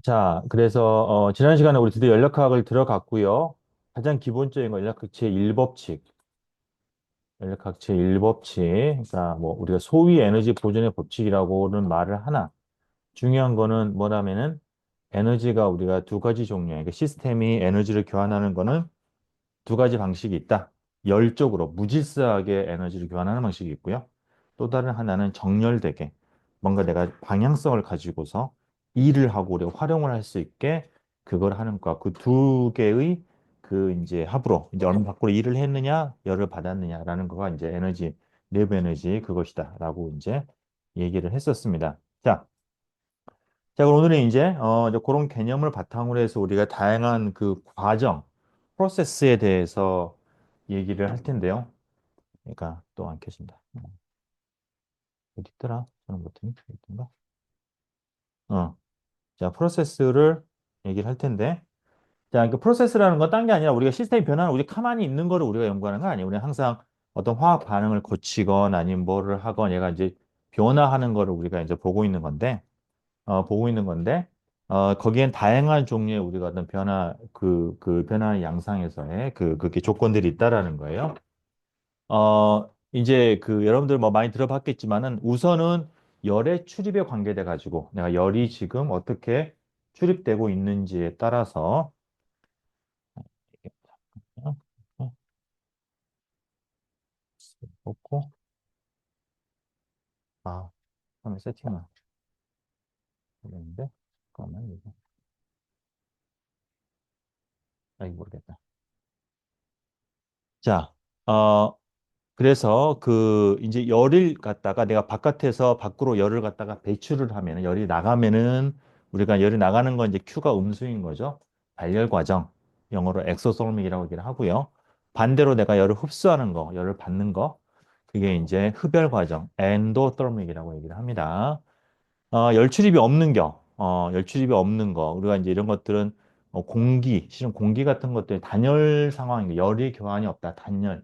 자, 그래서 지난 시간에 우리 드디어 연력학을 들어갔고요. 가장 기본적인 건 연력학 제1법칙. 연력학 제1법칙. 그러니까 뭐 우리가 소위 에너지 보존의 법칙이라고는 말을 하나. 중요한 거는 뭐냐면은 에너지가 우리가 두 가지 종류예요. 그러니까 시스템이 에너지를 교환하는 거는 두 가지 방식이 있다. 열적으로 무질서하게 에너지를 교환하는 방식이 있고요. 또 다른 하나는 정렬되게 뭔가 내가 방향성을 가지고서 일을 하고 우리가 활용을 할 수 있게 그걸 하는 것. 그 두 개의 그 이제 합으로 이제 얼마 밖으로 일을 했느냐, 열을 받았느냐라는 거가 이제 에너지, 내부 에너지 그것이다라고 이제 얘기를 했었습니다. 자, 그럼 오늘은 이제 그런 개념을 바탕으로 해서 우리가 다양한 그 과정, 프로세스에 대해서 얘기를 할 텐데요. 그러니까 또 안 켜진다. 어디 있더라? 저런 버튼이 있던가? 어, 자, 프로세스를 얘기를 할 텐데, 자, 그 프로세스라는 건 딴 게 아니라 우리가 시스템이 변하는 우리 가만히 있는 거를 우리가 연구하는 거 아니에요. 우리는 항상 어떤 화학 반응을 거치건 아니면 뭐를 하건 얘가 이제 변화하는 거를 우리가 이제 보고 있는 건데, 거기엔 다양한 종류의 우리가 어떤 그 변화 양상에서의 그게 조건들이 있다라는 거예요. 이제 그 여러분들 뭐 많이 들어봤겠지만은 우선은 열의 출입에 관계돼 가지고 내가 열이 지금 어떻게 출입되고 있는지에 따라서 어, 어, 없고 아, 처음에 세팅을 했는데 잠깐만 이거 이거 모르겠다. 자, 그래서 그 이제 열을 갖다가 내가 바깥에서 밖으로 열을 갖다가 배출을 하면은 열이 나가면은 우리가 열이 나가는 건 이제 Q가 음수인 거죠. 발열 과정. 영어로 엑소소르믹이라고 얘기를 하고요. 반대로 내가 열을 흡수하는 거, 열을 받는 거. 그게 이제 흡열 과정, 엔도더믹이라고 얘기를 합니다. 열 출입이 없는 거. 우리가 이제 이런 것들은 실은 공기 같은 것들 단열 상황, 열이 교환이 없다.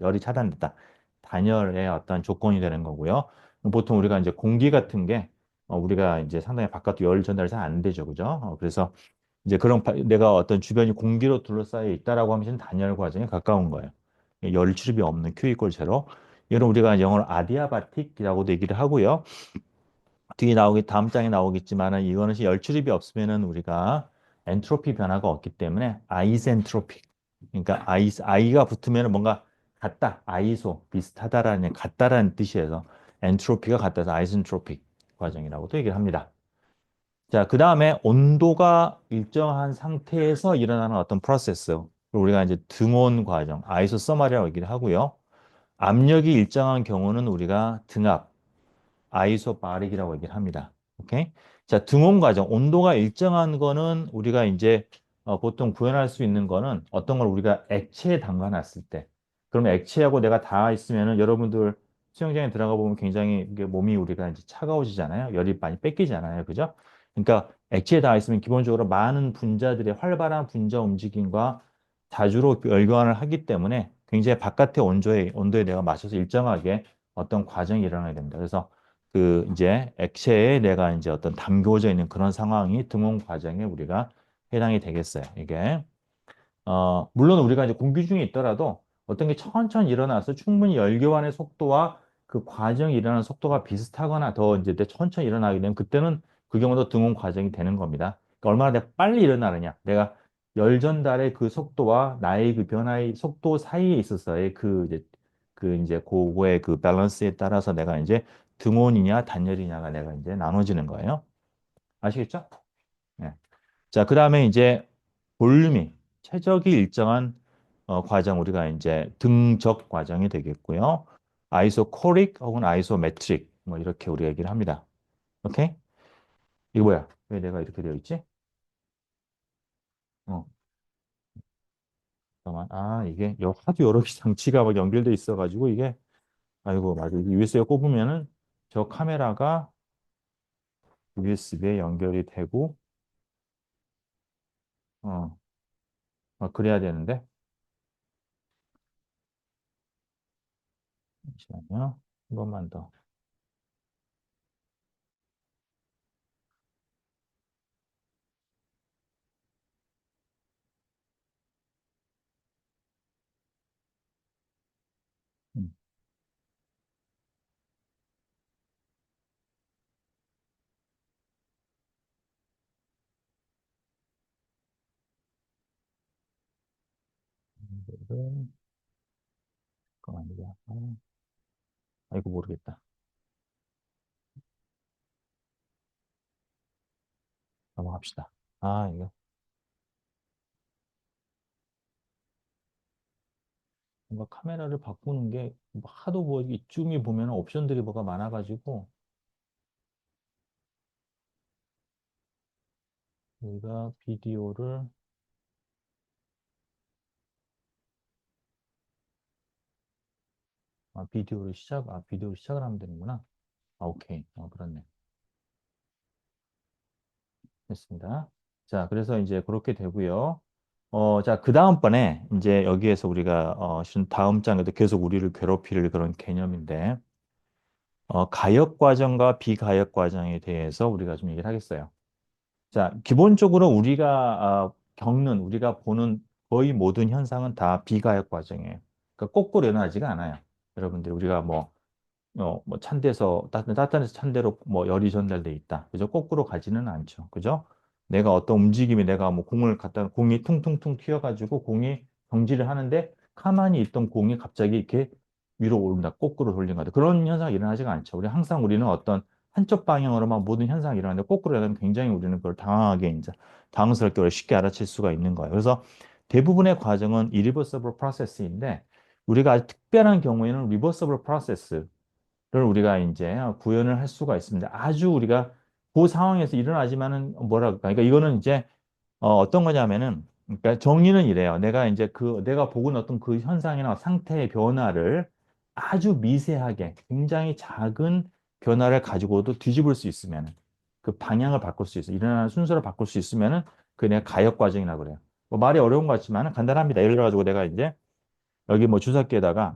열이 차단됐다. 단열의 어떤 조건이 되는 거고요. 보통 우리가 이제 공기 같은 게 우리가 이제 상당히 바깥으로 열 전달이 잘 안 되죠. 그죠? 그래서 이제 내가 어떤 주변이 공기로 둘러싸여 있다라고 하면 단열 과정에 가까운 거예요. 열 출입이 없는 Q 이퀄 제로. 이런 우리가 영어로 아디아바틱이라고도 얘기를 하고요. 다음 장에 나오겠지만은 이거는 열 출입이 없으면은 우리가 엔트로피 변화가 없기 때문에 아이센트로피. 그러니까 아이가 붙으면은 뭔가 같다, 아이소 비슷하다라는 같다라는 뜻이어서 엔트로피가 같다서 아이센트로픽 과정이라고도 얘기를 합니다. 자, 그 다음에 온도가 일정한 상태에서 일어나는 어떤 프로세스. 우리가 이제 등온 과정, 아이소서마리라고 얘기를 하고요. 압력이 일정한 경우는 우리가 등압, 아이소바릭이라고 얘기를 합니다. 오케이? 자, 등온 과정, 온도가 일정한 거는 우리가 이제 보통 구현할 수 있는 거는 어떤 걸 우리가 액체에 담가놨을 때, 그러면 액체하고 내가 닿아 있으면은 여러분들 수영장에 들어가 보면 굉장히 이게 몸이 우리가 이제 차가워지잖아요. 열이 많이 뺏기잖아요. 그죠? 그러니까 액체에 닿아 있으면 기본적으로 많은 분자들의 활발한 분자 움직임과 자주로 열교환을 하기 때문에 굉장히 바깥의 온도에 내가 맞춰서 일정하게 어떤 과정이 일어나야 됩니다. 그래서 그 이제 액체에 내가 이제 어떤 담겨져 있는 그런 상황이 등온 과정에 우리가 해당이 되겠어요. 이게 물론 우리가 이제 공기 중에 있더라도 어떤 게 천천히 일어나서 충분히 열교환의 속도와 그 과정이 일어나는 속도가 비슷하거나 더 이제 천천히 일어나게 되면 그때는 그 경우도 등온 과정이 되는 겁니다. 그러니까 얼마나 내가 빨리 일어나느냐, 내가 열 전달의 그 속도와 나의 그 변화의 속도 사이에 있어서의 그 이제 그거의 그 밸런스에 따라서 내가 이제 등온이냐 단열이냐가 내가 이제 나눠지는 거예요. 아시겠죠? 네. 자, 그 다음에 이제 볼륨이 최적이 일정한 과정 우리가 이제 등적 과정이 되겠고요. 아이소코릭 혹은 아이소메트릭 뭐 이렇게 우리가 얘기를 합니다. 오케이? 이거 뭐야? 왜 내가 이렇게 되어 있지? 어, 잠깐만. 이게 하도 여러 개 장치가 막 연결돼 있어가지고 이게 아이고 맞아. 이게 USB에 꼽으면은 저 카메라가 USB에 연결이 되고 어, 그래야 되는데 잠시만요. 한 번만 더. 이거를, 잠깐만요. 이거 모르겠다. 넘어갑시다. 이거 뭔가 카메라를 바꾸는 게 하도 뭐 이쯤에 보면 옵션들이 뭐가 많아가지고 우리가 비디오를 시작을 하면 되는구나. 오케이. 그렇네. 됐습니다. 자, 그래서 이제 그렇게 되고요. 자, 그 다음번에 이제 여기에서 우리가 다음 장에도 계속 우리를 괴롭힐 그런 개념인데, 가역 과정과 비가역 과정에 대해서 우리가 좀 얘기를 하겠어요. 자, 기본적으로 우리가 보는 거의 모든 현상은 다 비가역 과정이에요. 그러니까 거꾸로 일어나지가 않아요. 여러분들, 우리가 뭐 따뜻한 데서 찬 데로 뭐 열이 전달돼 있다. 그죠? 거꾸로 가지는 않죠. 그죠? 내가 어떤 움직임이 내가 뭐 공이 퉁퉁퉁 튀어가지고 공이 경지를 하는데 가만히 있던 공이 갑자기 이렇게 위로 오른다. 거꾸로 돌린 거다. 그런 현상이 일어나지가 않죠. 우리는 어떤 한쪽 방향으로만 모든 현상이 일어나는데 거꾸로 일어나면 굉장히 우리는 그걸 당황스럽게 쉽게 알아챌 수가 있는 거예요. 그래서 대부분의 과정은 irreversible process인데 우리가 아주 특별한 경우에는 reversible process 를 우리가 이제 구현을 할 수가 있습니다. 아주 우리가 그 상황에서 일어나지만은 뭐라 그럴까? 그러니까 이거는 이제 떤 거냐면은 그러니까 정리는 이래요. 내가 보고 어떤 그 현상이나 상태의 변화를 아주 미세하게 굉장히 작은 변화를 가지고도 뒤집을 수 있으면은 그 방향을 바꿀 수 있어. 일어나는 순서를 바꿀 수 있으면은 그 내가 가역 과정이라고 그래요. 뭐 말이 어려운 것 같지만은 간단합니다. 예를 들어 가지고 내가 이제 여기 뭐 주사기에다가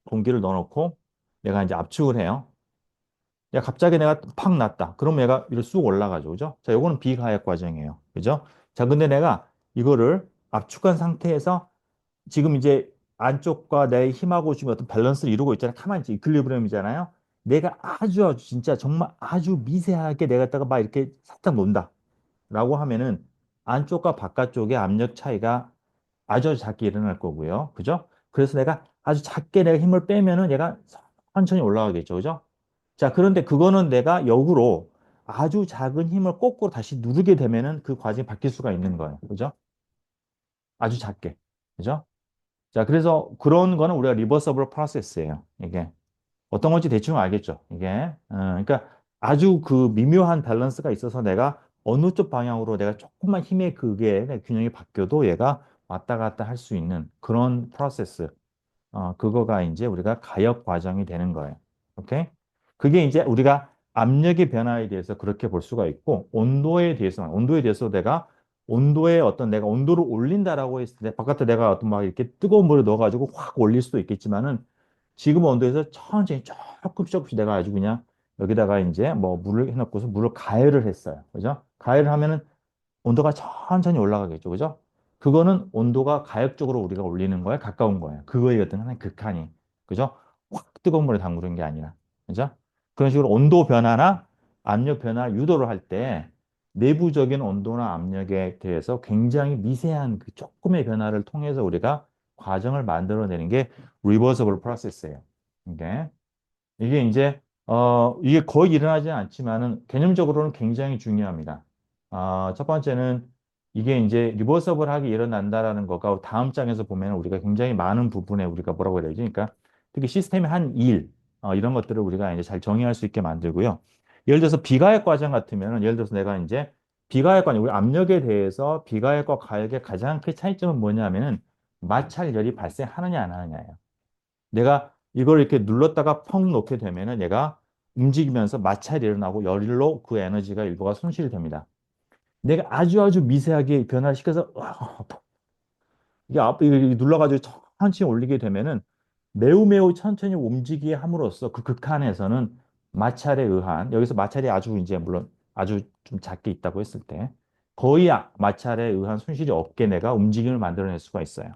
공기를 넣어놓고 내가 이제 압축을 해요. 야, 갑자기 내가 팍 났다. 그럼 얘가 이렇게 쑥 올라가죠. 그죠? 자, 요거는 비가역 과정이에요. 그죠? 자, 근데 내가 이거를 압축한 상태에서 지금 이제 안쪽과 내 힘하고 지금 어떤 밸런스를 이루고 있잖아요. 가만히 있지. 이퀄리브리엄이잖아요. 내가 아주 진짜 정말 아주 미세하게 내가 갖다가 막 이렇게 살짝 논다. 라고 하면은 안쪽과 바깥쪽의 압력 차이가 아주 작게 일어날 거고요. 그죠? 그래서 내가 아주 작게 내가 힘을 빼면은 얘가 천천히 올라가겠죠. 그죠? 자, 그런데 그거는 내가 역으로 아주 작은 힘을 거꾸로 다시 누르게 되면은 그 과정이 바뀔 수가 있는 거예요. 그죠? 아주 작게. 그죠? 자, 그래서 그런 거는 우리가 리버서블 프로세스예요. 이게. 어떤 건지 대충 알겠죠? 이게. 그러니까 아주 그 미묘한 밸런스가 있어서 내가 어느 쪽 방향으로 내가 조금만 힘의 그게 균형이 바뀌어도 얘가 왔다 갔다 할 수 있는 그런 프로세스. 그거가 이제 우리가 가역 과정이 되는 거예요. 오케이? 그게 이제 우리가 압력의 변화에 대해서 그렇게 볼 수가 있고, 온도에 대해서 내가 온도를 올린다라고 했을 때, 바깥에 내가 어떤 막 이렇게 뜨거운 물을 넣어가지고 확 올릴 수도 있겠지만은, 지금 온도에서 천천히 조금씩 내가 아주 그냥 여기다가 이제 뭐 물을 해놓고서 물을 가열을 했어요. 그죠? 가열을 하면은 온도가 천천히 올라가겠죠. 그죠? 그거는 온도가 가역적으로 우리가 올리는 거에 가까운 거예요. 그거의 어떤 하나의 극한이. 그죠? 확 뜨거운 물에 담그는 게 아니라. 그죠? 그런 식으로 온도 변화나 압력 변화 유도를 할 때 내부적인 온도나 압력에 대해서 굉장히 미세한 그 조금의 변화를 통해서 우리가 과정을 만들어내는 게 reversible process예요. 이게. 이게 거의 일어나지 않지만은 개념적으로는 굉장히 중요합니다. 첫 번째는 이게 이제 리버서블하게 일어난다라는 거가 다음 장에서 보면 우리가 굉장히 많은 부분에 우리가 뭐라고 해야 되지? 그러니까 특히 시스템의 한 일, 이런 것들을 우리가 이제 잘 정의할 수 있게 만들고요. 예를 들어서 비가역 과정 같으면은 예를 들어서 내가 이제 비가역 과정, 우리 압력에 대해서 비가역과 가역의 가장 큰 차이점은 뭐냐면은 마찰열이 발생하느냐 안 하느냐예요. 내가 이걸 이렇게 눌렀다가 펑 놓게 되면은 얘가 움직이면서 마찰이 일어나고 열로 그 에너지가 일부가 손실이 됩니다. 내가 아주 미세하게 변화시켜서 이게 눌러가지고 천천히 올리게 되면은 매우 천천히 움직이게 함으로써 그 극한에서는 마찰에 의한 여기서 마찰이 아주 이제 물론 아주 좀 작게 있다고 했을 때 거의 마찰에 의한 손실이 없게 내가 움직임을 만들어낼 수가 있어요.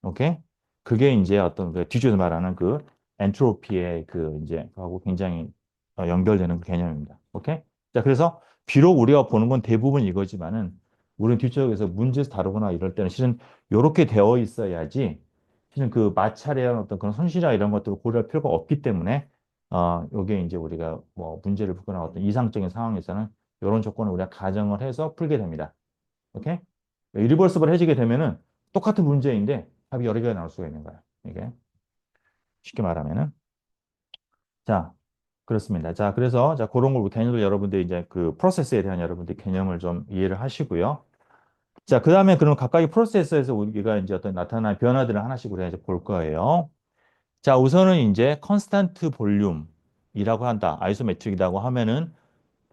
오케이? 그게 이제 어떤 그 뒤쪽에서 말하는 그 엔트로피의 그 이제 하고 굉장히 연결되는 그 개념입니다. 오케이? 자, 그래서 비록 우리가 보는 건 대부분 이거지만은 우리는 뒤쪽에서 문제에서 다루거나 이럴 때는 실은 이렇게 되어 있어야지 실은 그 마찰이나 어떤 그런 손실이나 이런 것들을 고려할 필요가 없기 때문에 요게 이제 우리가 뭐 문제를 풀거나 어떤 이상적인 상황에서는 이런 조건을 우리가 가정을 해서 풀게 됩니다. 오케이? 리버스블 해지게 되면은 똑같은 문제인데 답이 여러 개가 나올 수가 있는 거야. 이게 쉽게 말하면은. 자, 그렇습니다. 자, 그래서 자, 그런 걸 개념을 여러분들 이제 그 프로세스에 대한 여러분들 개념을 좀 이해를 하시고요. 자, 그 다음에 그럼 각각의 프로세스에서 우리가 이제 어떤 나타난 변화들을 하나씩 우리가 이제 볼 거예요. 자, 우선은 이제 컨스탄트 볼륨이라고 한다. 아이소메트릭이라고 하면은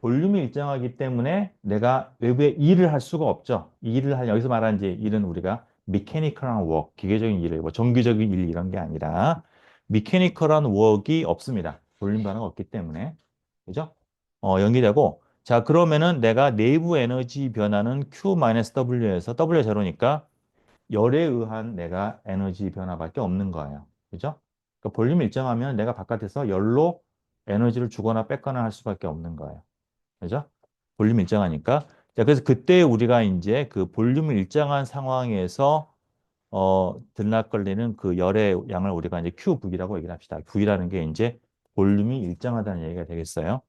볼륨이 일정하기 때문에 내가 외부에 일을 할 수가 없죠. 이 일을 할, 여기서 말하는 이제 일은 우리가 메케니컬한 워크, 기계적인 일, 뭐 정규적인 일 이런 게 아니라 메케니컬한 워크이 없습니다. 볼륨 변화가 없기 때문에. 그죠? 연기되고. 자, 그러면은 내가 내부 에너지 변화는 Q-W에서 W가 제로니까 열에 의한 내가 에너지 변화밖에 없는 거예요. 그죠? 그러니까 볼륨이 일정하면 내가 바깥에서 열로 에너지를 주거나 뺏거나 할 수밖에 없는 거예요. 그죠? 볼륨이 일정하니까. 자, 그래서 그때 우리가 이제 그 볼륨이 일정한 상황에서 들락거리는 그 열의 양을 우리가 이제 QV라고 얘기를 합시다. V라는 게 이제 볼륨이 일정하다는 얘기가 되겠어요.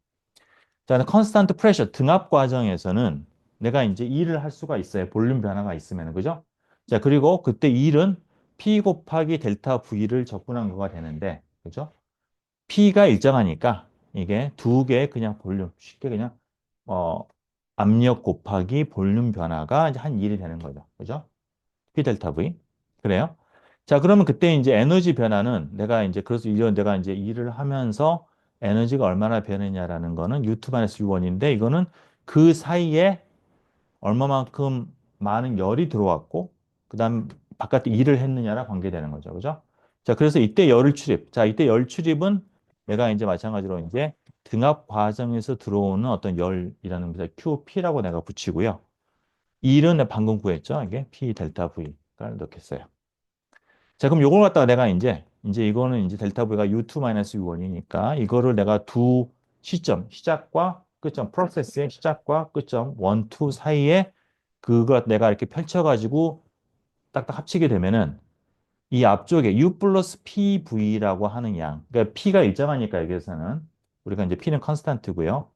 자, 컨스탄트 프레셔 등압 과정에서는 내가 이제 일을 할 수가 있어요. 볼륨 변화가 있으면, 그죠? 자, 그리고 그때 일은 P 곱하기 델타 V를 적분한 거가 되는데, 그죠? P가 일정하니까 이게 두 개의 그냥 볼륨, 쉽게 그냥 어, 압력 곱하기 볼륨 변화가 이제 한 일이 되는 거죠. 그죠? P 델타 V. 그래요? 자, 그러면 그때 이제 에너지 변화는 내가 이제 그래서 이런 내가 이제 일을 하면서 에너지가 얼마나 변했냐라는 거는 U2-U1인데 이거는 그 사이에 얼마만큼 많은 열이 들어왔고 그다음 바깥에 일을 했느냐랑 관계되는 거죠. 그죠? 자, 그래서 이때 열을 출입. 자, 이때 열 출입은 내가 이제 마찬가지로 이제 등압 과정에서 들어오는 어떤 열이라는 것을 QP라고 내가 붙이고요. 일은 내가 방금 구했죠. 이게 P 델타 V가 넣겠어요. 자, 그럼 요걸 갖다가 내가 이제 이거는 이제 델타 V가 U2-U1이니까 이거를 내가 두 시점, 시작과 끝점, 프로세스의 시작과 끝점, 1, 2 사이에 그거 내가 이렇게 펼쳐가지고 딱딱 합치게 되면은 이 앞쪽에 U 플러스 PV라고 하는 양, 그러니까 P가 일정하니까 여기에서는 우리가 이제 P는 컨스탄트고요.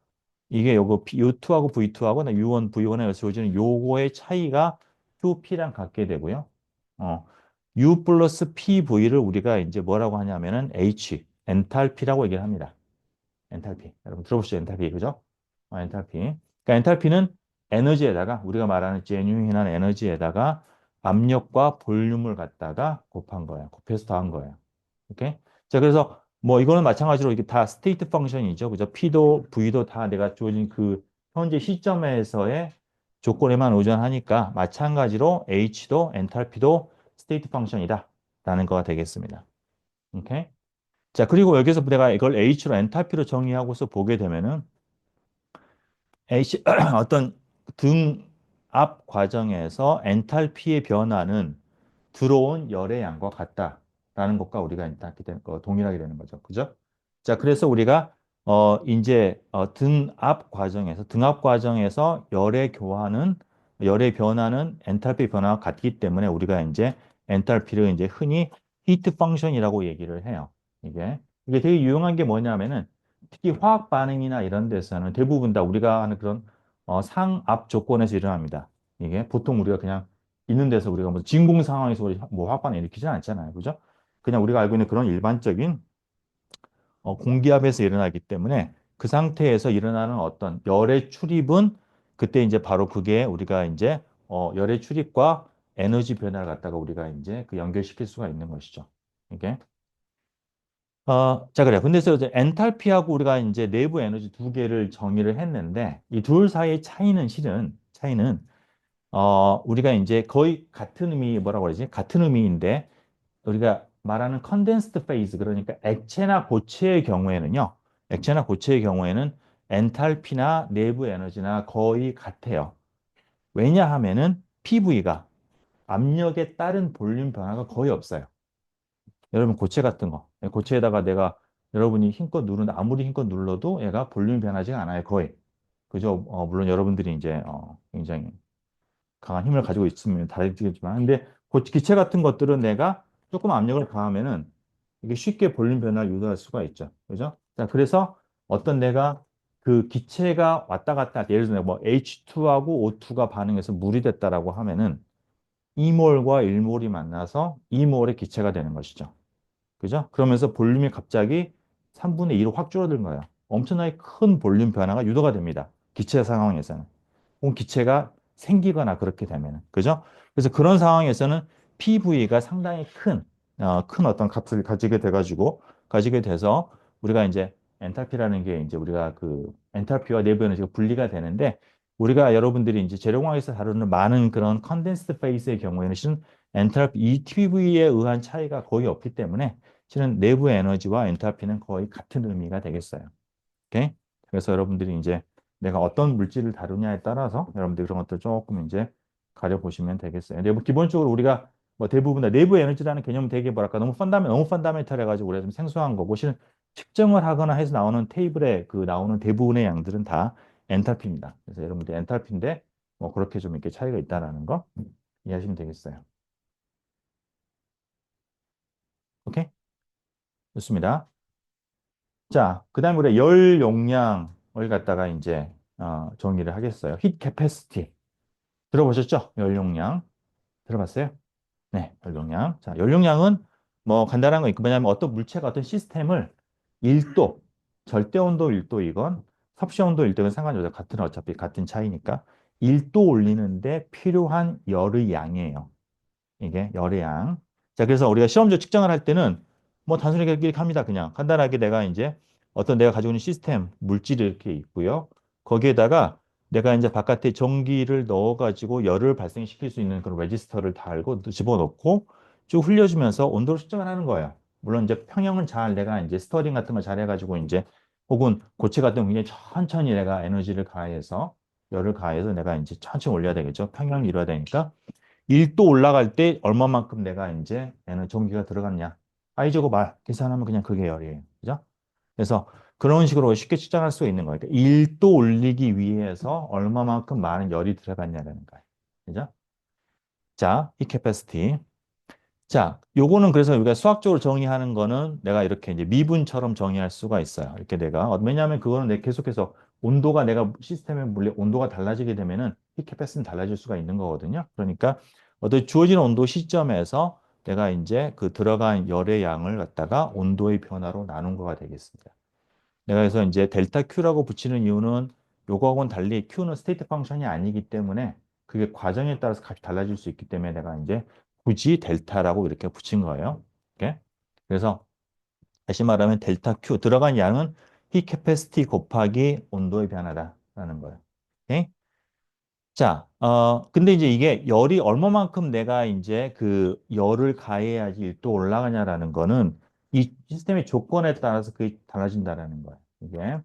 이게 요거 U2하고 V2하고 U1, V1에 주어지는 요거의 차이가 QP랑 같게 되고요. 어, U 플러스 PV를 우리가 이제 뭐라고 하냐면은 H, 엔탈피라고 얘기를 합니다. 엔탈피. 여러분 들어보시죠, 엔탈피. 그죠? 엔탈피. 그러니까 엔탈피는 에너지에다가 우리가 말하는 제뉴인한 에너지에다가 압력과 볼륨을 갖다가 곱한 거예요. 곱해서 더한 거예요. 오케이? 자, 그래서 뭐 이거는 마찬가지로 이게 다 스테이트 펑션이죠. 그죠? P도 V도 다 내가 주어진 그 현재 시점에서의 조건에만 의존하니까 마찬가지로 H도 엔탈피도 스테이트 펑션이다. 라는 거가 되겠습니다. 오케이? 자, 그리고 여기서 내가 이걸 H로 엔탈피로 정의하고서 보게 되면은 H 어떤 등압 과정에서 엔탈피의 변화는 들어온 열의 양과 같다라는 것과 우리가 일단 동일하게 되는 거죠. 그죠? 자, 그래서 우리가 이제 등압 과정에서 열의 변화는 엔탈피 변화와 같기 때문에 우리가 이제 엔탈피를 이제 흔히 히트 펑션이라고 얘기를 해요. 이게 되게 유용한 게 뭐냐면은 특히 화학 반응이나 이런 데서는 대부분 다 우리가 하는 그런 상압 조건에서 일어납니다. 이게 보통 우리가 그냥 있는 데서 우리가 뭐 진공 상황에서 우리 뭐 화학반응 일으키지는 않잖아요. 그죠? 그냥 우리가 알고 있는 그런 일반적인 공기압에서 일어나기 때문에 그 상태에서 일어나는 어떤 열의 출입은 그때 이제 바로 그게 우리가 이제 열의 출입과 에너지 변화를 갖다가 우리가 이제 그 연결시킬 수가 있는 것이죠. 이게 자, 그래. 근데 이제 엔탈피하고 우리가 이제 내부 에너지 두 개를 정의를 했는데 이 둘 사이의 차이는 우리가 이제 거의 같은 의미, 뭐라고 그러지? 같은 의미인데, 우리가 말하는 컨덴스드 페이즈, 그러니까 액체나 고체의 경우에는 엔탈피나 내부 에너지나 거의 같아요. 왜냐하면은 PV가 압력에 따른 볼륨 변화가 거의 없어요. 여러분, 고체 같은 거. 고체에다가 내가 여러분이 힘껏 아무리 힘껏 눌러도 얘가 볼륨 변하지가 않아요, 거의. 그죠? 물론 여러분들이 이제, 굉장히 강한 힘을 가지고 있으면 다르겠지만, 근데 기체 같은 것들은 내가 조금 압력을 가하면은 이게 쉽게 볼륨 변화를 유도할 수가 있죠. 그죠? 자, 그래서 어떤 내가 그 기체가 왔다 갔다 할 때, 예를 들어 뭐 H2하고 O2가 반응해서 물이 됐다라고 하면은 2몰과 1몰이 만나서 2몰의 기체가 되는 것이죠. 그죠? 그러면서 볼륨이 갑자기 3분의 2로 확 줄어든 거예요. 엄청나게 큰 볼륨 변화가 유도가 됩니다. 기체 상황에서는. 혹은 기체가 생기거나 그렇게 되면은. 그죠? 그래서 그런 상황에서는 PV가 상당히 큰 어떤 값을 가지게 돼서 우리가 이제 엔탈피라는 게 이제 우리가 그 엔탈피와 내부 에너지가 분리가 되는데 우리가 여러분들이 이제 재료공학에서 다루는 많은 그런 컨덴스드 페이스의 경우에는 실은 엔탈피, 이 PV에 의한 차이가 거의 없기 때문에 실은 내부 에너지와 엔탈피는 거의 같은 의미가 되겠어요. 오케이? 그래서 여러분들이 이제 내가 어떤 물질을 다루냐에 따라서 여러분들이 그런 것들 조금 이제 가려보시면 되겠어요. 근데 뭐 기본적으로 우리가 뭐 대부분 다 내부 에너지라는 개념은 되게 뭐랄까 너무 펀다멘탈 해가지고 우리가 좀 생소한 거고 실은 측정을 하거나 해서 나오는 테이블에 그 나오는 대부분의 양들은 다 엔탈피입니다. 그래서 여러분들 엔탈피인데 뭐 그렇게 좀 이렇게 차이가 있다라는 거 이해하시면 되겠어요. 오케이? 좋습니다. 자, 그다음에 우리 열 용량을 갖다가 이제 정의를 하겠어요. 히트 캐패시티 들어보셨죠? 열 용량 들어봤어요? 네, 열 용량. 자, 열 용량은 뭐 간단한 거 있고 왜냐하면 어떤 물체가 어떤 시스템을 1도 절대 온도 1도이건 섭씨 온도 1도건 상관이 없어요. 같은 어차피 같은 차이니까 1도 올리는데 필요한 열의 양이에요. 이게 열의 양. 자, 그래서 우리가 시험적 측정을 할 때는 뭐 단순하게 이렇게 합니다. 그냥 간단하게 내가 이제 어떤 내가 가지고 있는 시스템, 물질이 이렇게 있고요. 거기에다가 내가 이제 바깥에 전기를 넣어가지고 열을 발생시킬 수 있는 그런 레지스터를 달고 집어넣고 쭉 흘려주면서 온도를 측정을 하는 거예요. 물론 이제 평형은 잘 내가 이제 스터링 같은 걸 잘 해가지고 이제 혹은 고체 같은 거 굉장히 천천히 내가 에너지를 가해서 열을 가해서 내가 이제 천천히 올려야 되겠죠. 평형을 이뤄야 되니까. 1도 올라갈 때 얼마만큼 내가 이제 얘는 전기가 들어갔냐. I 제곱 R 계산하면 그냥 그게 열이에요. 그죠? 그래서 그런 식으로 쉽게 측정할 수 있는 거예요. 그러니까 1도 올리기 위해서 얼마만큼 많은 열이 들어갔냐라는 거예요. 그죠? 자, 이 캐패시티. 자, 요거는 그래서 우리가 수학적으로 정의하는 거는 내가 이렇게 이제 미분처럼 정의할 수가 있어요. 이렇게 내가. 왜냐하면 그거는 내 계속해서 온도가 내가 시스템의 물리 온도가 달라지게 되면은 이 캐패시티는 달라질 수가 있는 거거든요. 그러니까 어떤 주어진 온도 시점에서 내가 이제 그 들어간 열의 양을 갖다가 온도의 변화로 나눈 거가 되겠습니다. 내가 그래서 이제 델타 Q라고 붙이는 이유는 요거하고는 달리 Q는 스테이트 펑션이 아니기 때문에 그게 과정에 따라서 값이 달라질 수 있기 때문에 내가 이제 굳이 델타라고 이렇게 붙인 거예요. 이렇게. 그래서 다시 말하면 델타 Q 들어간 양은 히 캐패시티 곱하기 온도의 변화다라는 거예요. 오케이? 자, 근데 이제 이게 열이 얼마만큼 내가 이제 그 열을 가해야지 1도 올라가냐라는 거는 이 시스템의 조건에 따라서 그게 달라진다라는 거예요. 이게.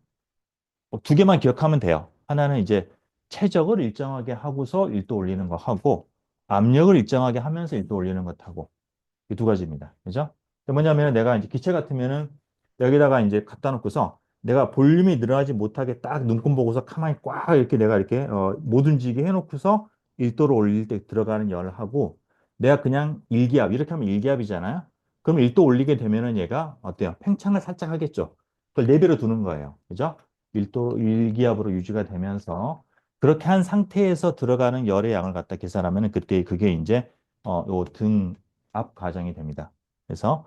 두 개만 기억하면 돼요. 하나는 이제 최적을 일정하게 하고서 1도 올리는 거 하고 압력을 일정하게 하면서 1도 올리는 것하고 이 두 가지입니다. 그죠? 뭐냐면 내가 이제 기체 같으면은 여기다가 이제 갖다 놓고서 내가 볼륨이 늘어나지 못하게 딱 눈금 보고서 가만히 꽉 이렇게 내가 이렇게 못 움직이게 해놓고서 1도로 올릴 때 들어가는 열을 하고 내가 그냥 일기압 이렇게 하면 일기압이잖아요. 그럼 1도 올리게 되면은 얘가 어때요? 팽창을 살짝 하겠죠. 그걸 4배로 두는 거예요. 그죠? 1도 일기압으로 유지가 되면서 그렇게 한 상태에서 들어가는 열의 양을 갖다 계산하면은 그때 그게 이제 요등 앞 과정이 됩니다. 그래서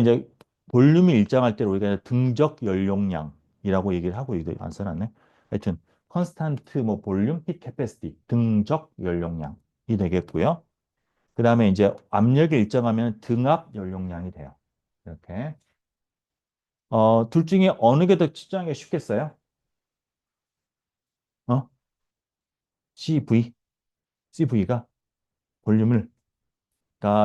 이제 볼륨이 일정할 때 우리가 등적 연용량이라고 얘기를 하고 이거 안 써놨네. 하여튼 컨스탄트 뭐 볼륨 핏 캐패시티 등적 연용량이 되겠고요. 그다음에 이제 압력이 일정하면 등압 연용량이 돼요. 이렇게 둘 중에 어느 게 더 측정하기 쉽겠어요? 어? CV, CV가 볼륨을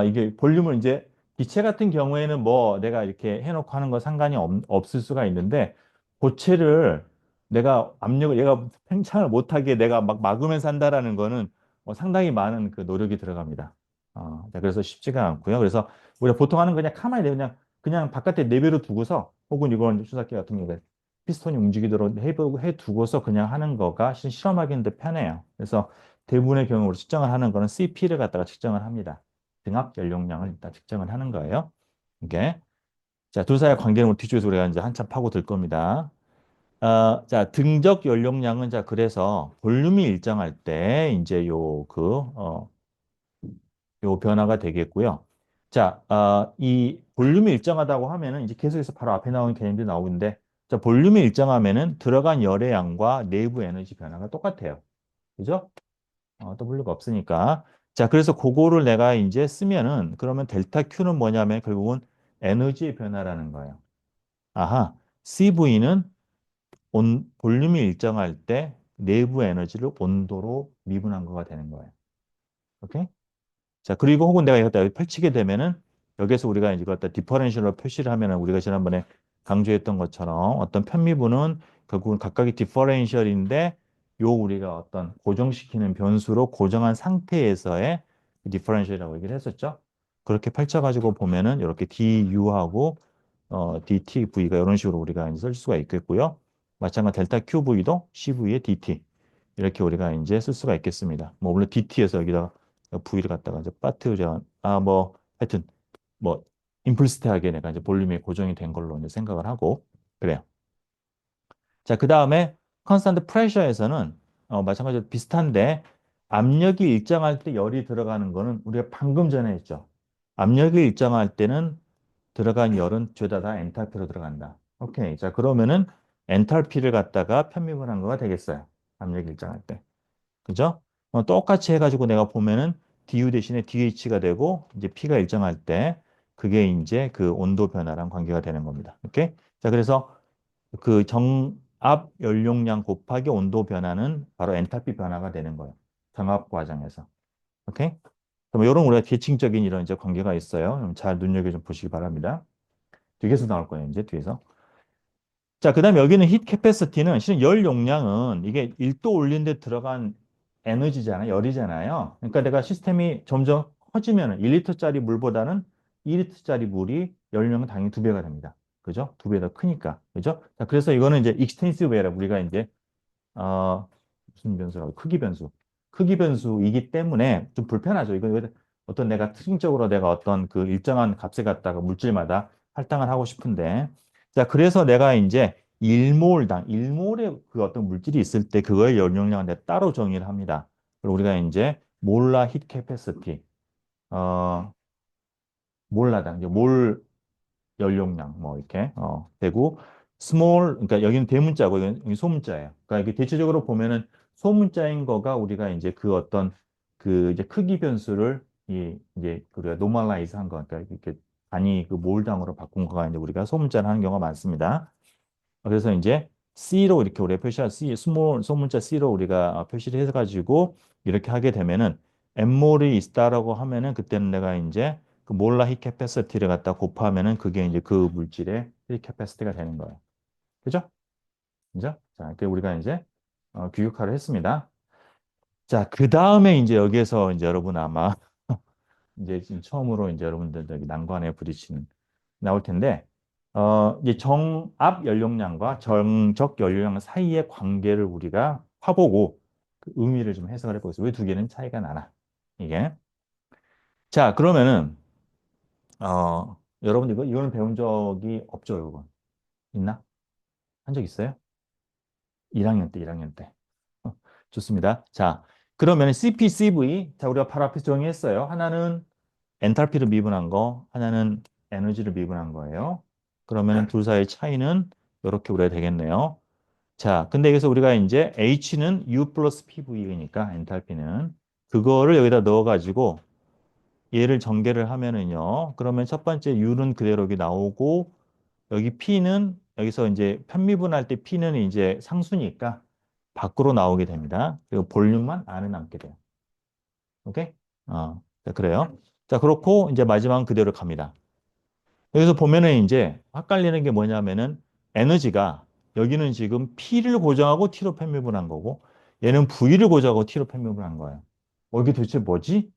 이게 볼륨을 이제 기체 같은 경우에는 뭐 내가 이렇게 해놓고 하는 거 상관이 없을 수가 있는데 고체를 내가 압력을 얘가 팽창을 못하게 내가 막 막으면서 한다라는 거는 상당히 많은 그 노력이 들어갑니다. 자, 그래서 쉽지가 않고요. 그래서 우리가 보통 하는 거 그냥 가만히 그냥 바깥에 내버려 두고서 혹은 이건 수사기 같은 경우에 피스톤이 움직이도록 해 두고서 그냥 하는 거가 실험하기는 더 편해요. 그래서 대부분의 경우 우리 측정을 하는 거는 CP를 갖다가 측정을 합니다. 등압 연용량을 일단 측정을 하는 거예요. 이게. 자, 둘 사이의 관계는 우리 뒤쪽에서 우리가 이제 한참 파고들 겁니다. 자, 등적 연용량은 자, 그래서 볼륨이 일정할 때 이제 요 변화가 되겠고요. 자, 이 볼륨이 일정하다고 하면은 이제 계속해서 바로 앞에 나오는 개념들이 나오는데, 자, 볼륨이 일정하면은 들어간 열의 양과 내부 에너지 변화가 똑같아요. 그죠? W가 없으니까. 자, 그래서 그거를 내가 이제 쓰면은, 그러면 델타 Q는 뭐냐면 결국은 에너지의 변화라는 거예요. 아하, CV는 볼륨이 일정할 때 내부 에너지를 온도로 미분한 거가 되는 거예요. 오케이? 자, 그리고 혹은 내가 이것다 펼치게 되면은 여기서 우리가 이제 이것다 디퍼런셜로 표시를 하면은 우리가 지난번에 강조했던 것처럼 어떤 편미분은 결국은 각각의 디퍼런셜인데 요 우리가 어떤 고정시키는 변수로 고정한 상태에서의 디퍼런셜이라고 얘기를 했었죠. 그렇게 펼쳐가지고 보면은 이렇게 du하고 dtV가 이런 식으로 우리가 이제 쓸 수가 있겠고요. 마찬가지 델타 QV도 CV의 dt 이렇게 우리가 이제 쓸 수가 있겠습니다. 뭐 물론 DT에서 여기다가 V를 갖다가 이제 파트전 뭐 하여튼 뭐 임플리시트하게 내가 이제 볼륨이 고정이 된 걸로 이제 생각을 하고 그래요. 자, 그 다음에 컨스턴트 프레셔에서는 마찬가지로 비슷한데 압력이 일정할 때 열이 들어가는 거는 우리가 방금 전에 했죠. 압력이 일정할 때는 들어간 열은 죄다 다 엔탈피로 들어간다. 오케이. 자, 그러면은 엔탈피를 갖다가 편미분한 거가 되겠어요. 압력이 일정할 때. 그죠? 똑같이 해가지고 내가 보면은 du 대신에 dh가 되고 이제 p가 일정할 때 그게 이제 그 온도 변화랑 관계가 되는 겁니다. 오케이? 자, 그래서 그 정압 연용량 곱하기 온도 변화는 바로 엔탈피 변화가 되는 거예요. 정압 과정에서. 오케이? 그럼 이런 우리가 계층적인 이런 이제 관계가 있어요. 잘 눈여겨 좀 보시기 바랍니다. 뒤에서 나올 거예요, 이제 뒤에서. 자, 그다음에 여기는 히트 캐패시티는 실은 열 용량은 이게 1도 올린 데 들어간 에너지잖아요. 열이잖아요. 그러니까 내가 시스템이 점점 커지면 1리터짜리 물보다는 2리터짜리 물이 열량은 당연히 두 배가 됩니다. 그죠? 두 배 더 크니까. 그죠? 자, 그래서 이거는 이제 익스텐시브 에러 우리가 이제 무슨 변수라고 크기 변수. 크기 변수이기 때문에 좀 불편하죠. 이거 어떤 내가 특징적으로 내가 어떤 그 일정한 값에 갖다가 물질마다 할당을 하고 싶은데 자, 그래서 내가 이제 1몰의 그 어떤 물질이 있을 때 그거의 연용량을 내가 따로 정의를 합니다. 그리고 우리가 이제 몰라 히트 캐패시티 몰라당 이제 몰 연용량 뭐 이렇게 되고 스몰 그러니까 여기는 대문자고 여기 소문자예요. 그러니까 이게 대체적으로 보면은 소문자인 거가 우리가 이제 그 어떤 그 이제 크기 변수를 이제 우리가 노멀라이즈 한 거, 그러니까 이렇게 단위 그 몰당으로 바꾼 거가 이제 우리가 소문자를 하는 경우가 많습니다. 그래서 이제 C로 이렇게 우리가 표시한 C, 스몰 소문자 C로 우리가 표시를 해가지고 이렇게 하게 되면은 M몰이 있다라고 하면은 그때는 내가 이제 그 몰라 히 캐패시티를 갖다 곱하면은 그게 이제 그 물질의 히 캐패시티가 되는 거예요. 그죠? 그죠? 자, 이렇게 우리가 이제 규격화를 했습니다. 자, 그 다음에 이제 여기에서 이제 여러분 아마 이제 지금 처음으로 이제 여러분들 여기 난관에 부딪히는 나올 텐데, 이제 정압 연용량과 정적 연용량 사이의 관계를 우리가 파보고 그 의미를 좀 해석을 해보겠습니다. 왜 두 개는 차이가 나나? 이게. 자, 그러면은, 여러분 이거는 배운 적이 없죠, 이건. 있나? 한 적 있어요? 1학년 때, 1학년 때. 좋습니다. 자, 그러면 CPCV, 자, 우리가 바로 앞에서 정의했어요. 하나는 엔탈피를 미분한 거, 하나는 에너지를 미분한 거예요. 그러면 둘 사이의 차이는 이렇게 우리가 되겠네요. 자, 근데 여기서 우리가 이제 H는 U 플러스 PV니까 엔탈피는 그거를 여기다 넣어가지고 얘를 전개를 하면은요. 그러면 첫 번째 U는 그대로 여기 나오고 여기 P는 여기서 이제 편미분할 때 P는 이제 상수니까 밖으로 나오게 됩니다. 그리고 볼륨만 안에 남게 돼요. 오케이? 자, 그래요. 자, 그렇고 이제 마지막은 그대로 갑니다. 여기서 보면은 이제 헷갈리는 게 뭐냐면은 에너지가 여기는 지금 P를 고정하고 T로 편미분한 거고 얘는 V를 고정하고 T로 편미분한 거예요. 이게 도대체 뭐지?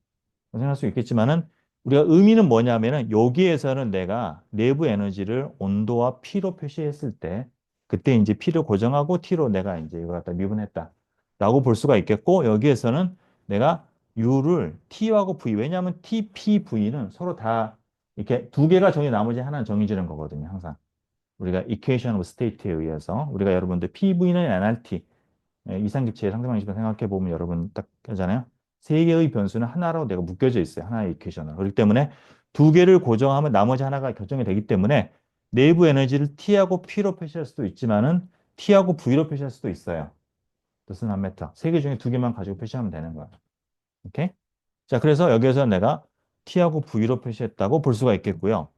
생각할 수 있겠지만은 우리가 의미는 뭐냐면은 여기에서는 내가 내부 에너지를 온도와 P로 표시했을 때 그때 이제 P를 고정하고 T로 내가 이제 이걸 갖다 미분했다. 라고 볼 수가 있겠고 여기에서는 내가 U를 T하고 V, 왜냐하면 T, P, V는 서로 다 이렇게 두 개가 정해 나머지 하나는 정해지는 거거든요, 항상. 우리가 equation of state에 의해서 우리가 여러분들 PV는 NRT, 이상기체의 상대방식을 생각해 보면 여러분 딱 하잖아요. 세 개의 변수는 하나로 내가 묶여져 있어요. 하나의 이퀘이션으로. 그렇기 때문에 두 개를 고정하면 나머지 하나가 결정이 되기 때문에 내부 에너지를 T하고 P로 표시할 수도 있지만은 T하고 V로 표시할 수도 있어요. 뜻은 안 메터. 세 개 중에 두 개만 가지고 표시하면 되는 거예요. 오케이? 자, 그래서 여기에서 내가 T하고 V로 표시했다고 볼 수가 있겠고요.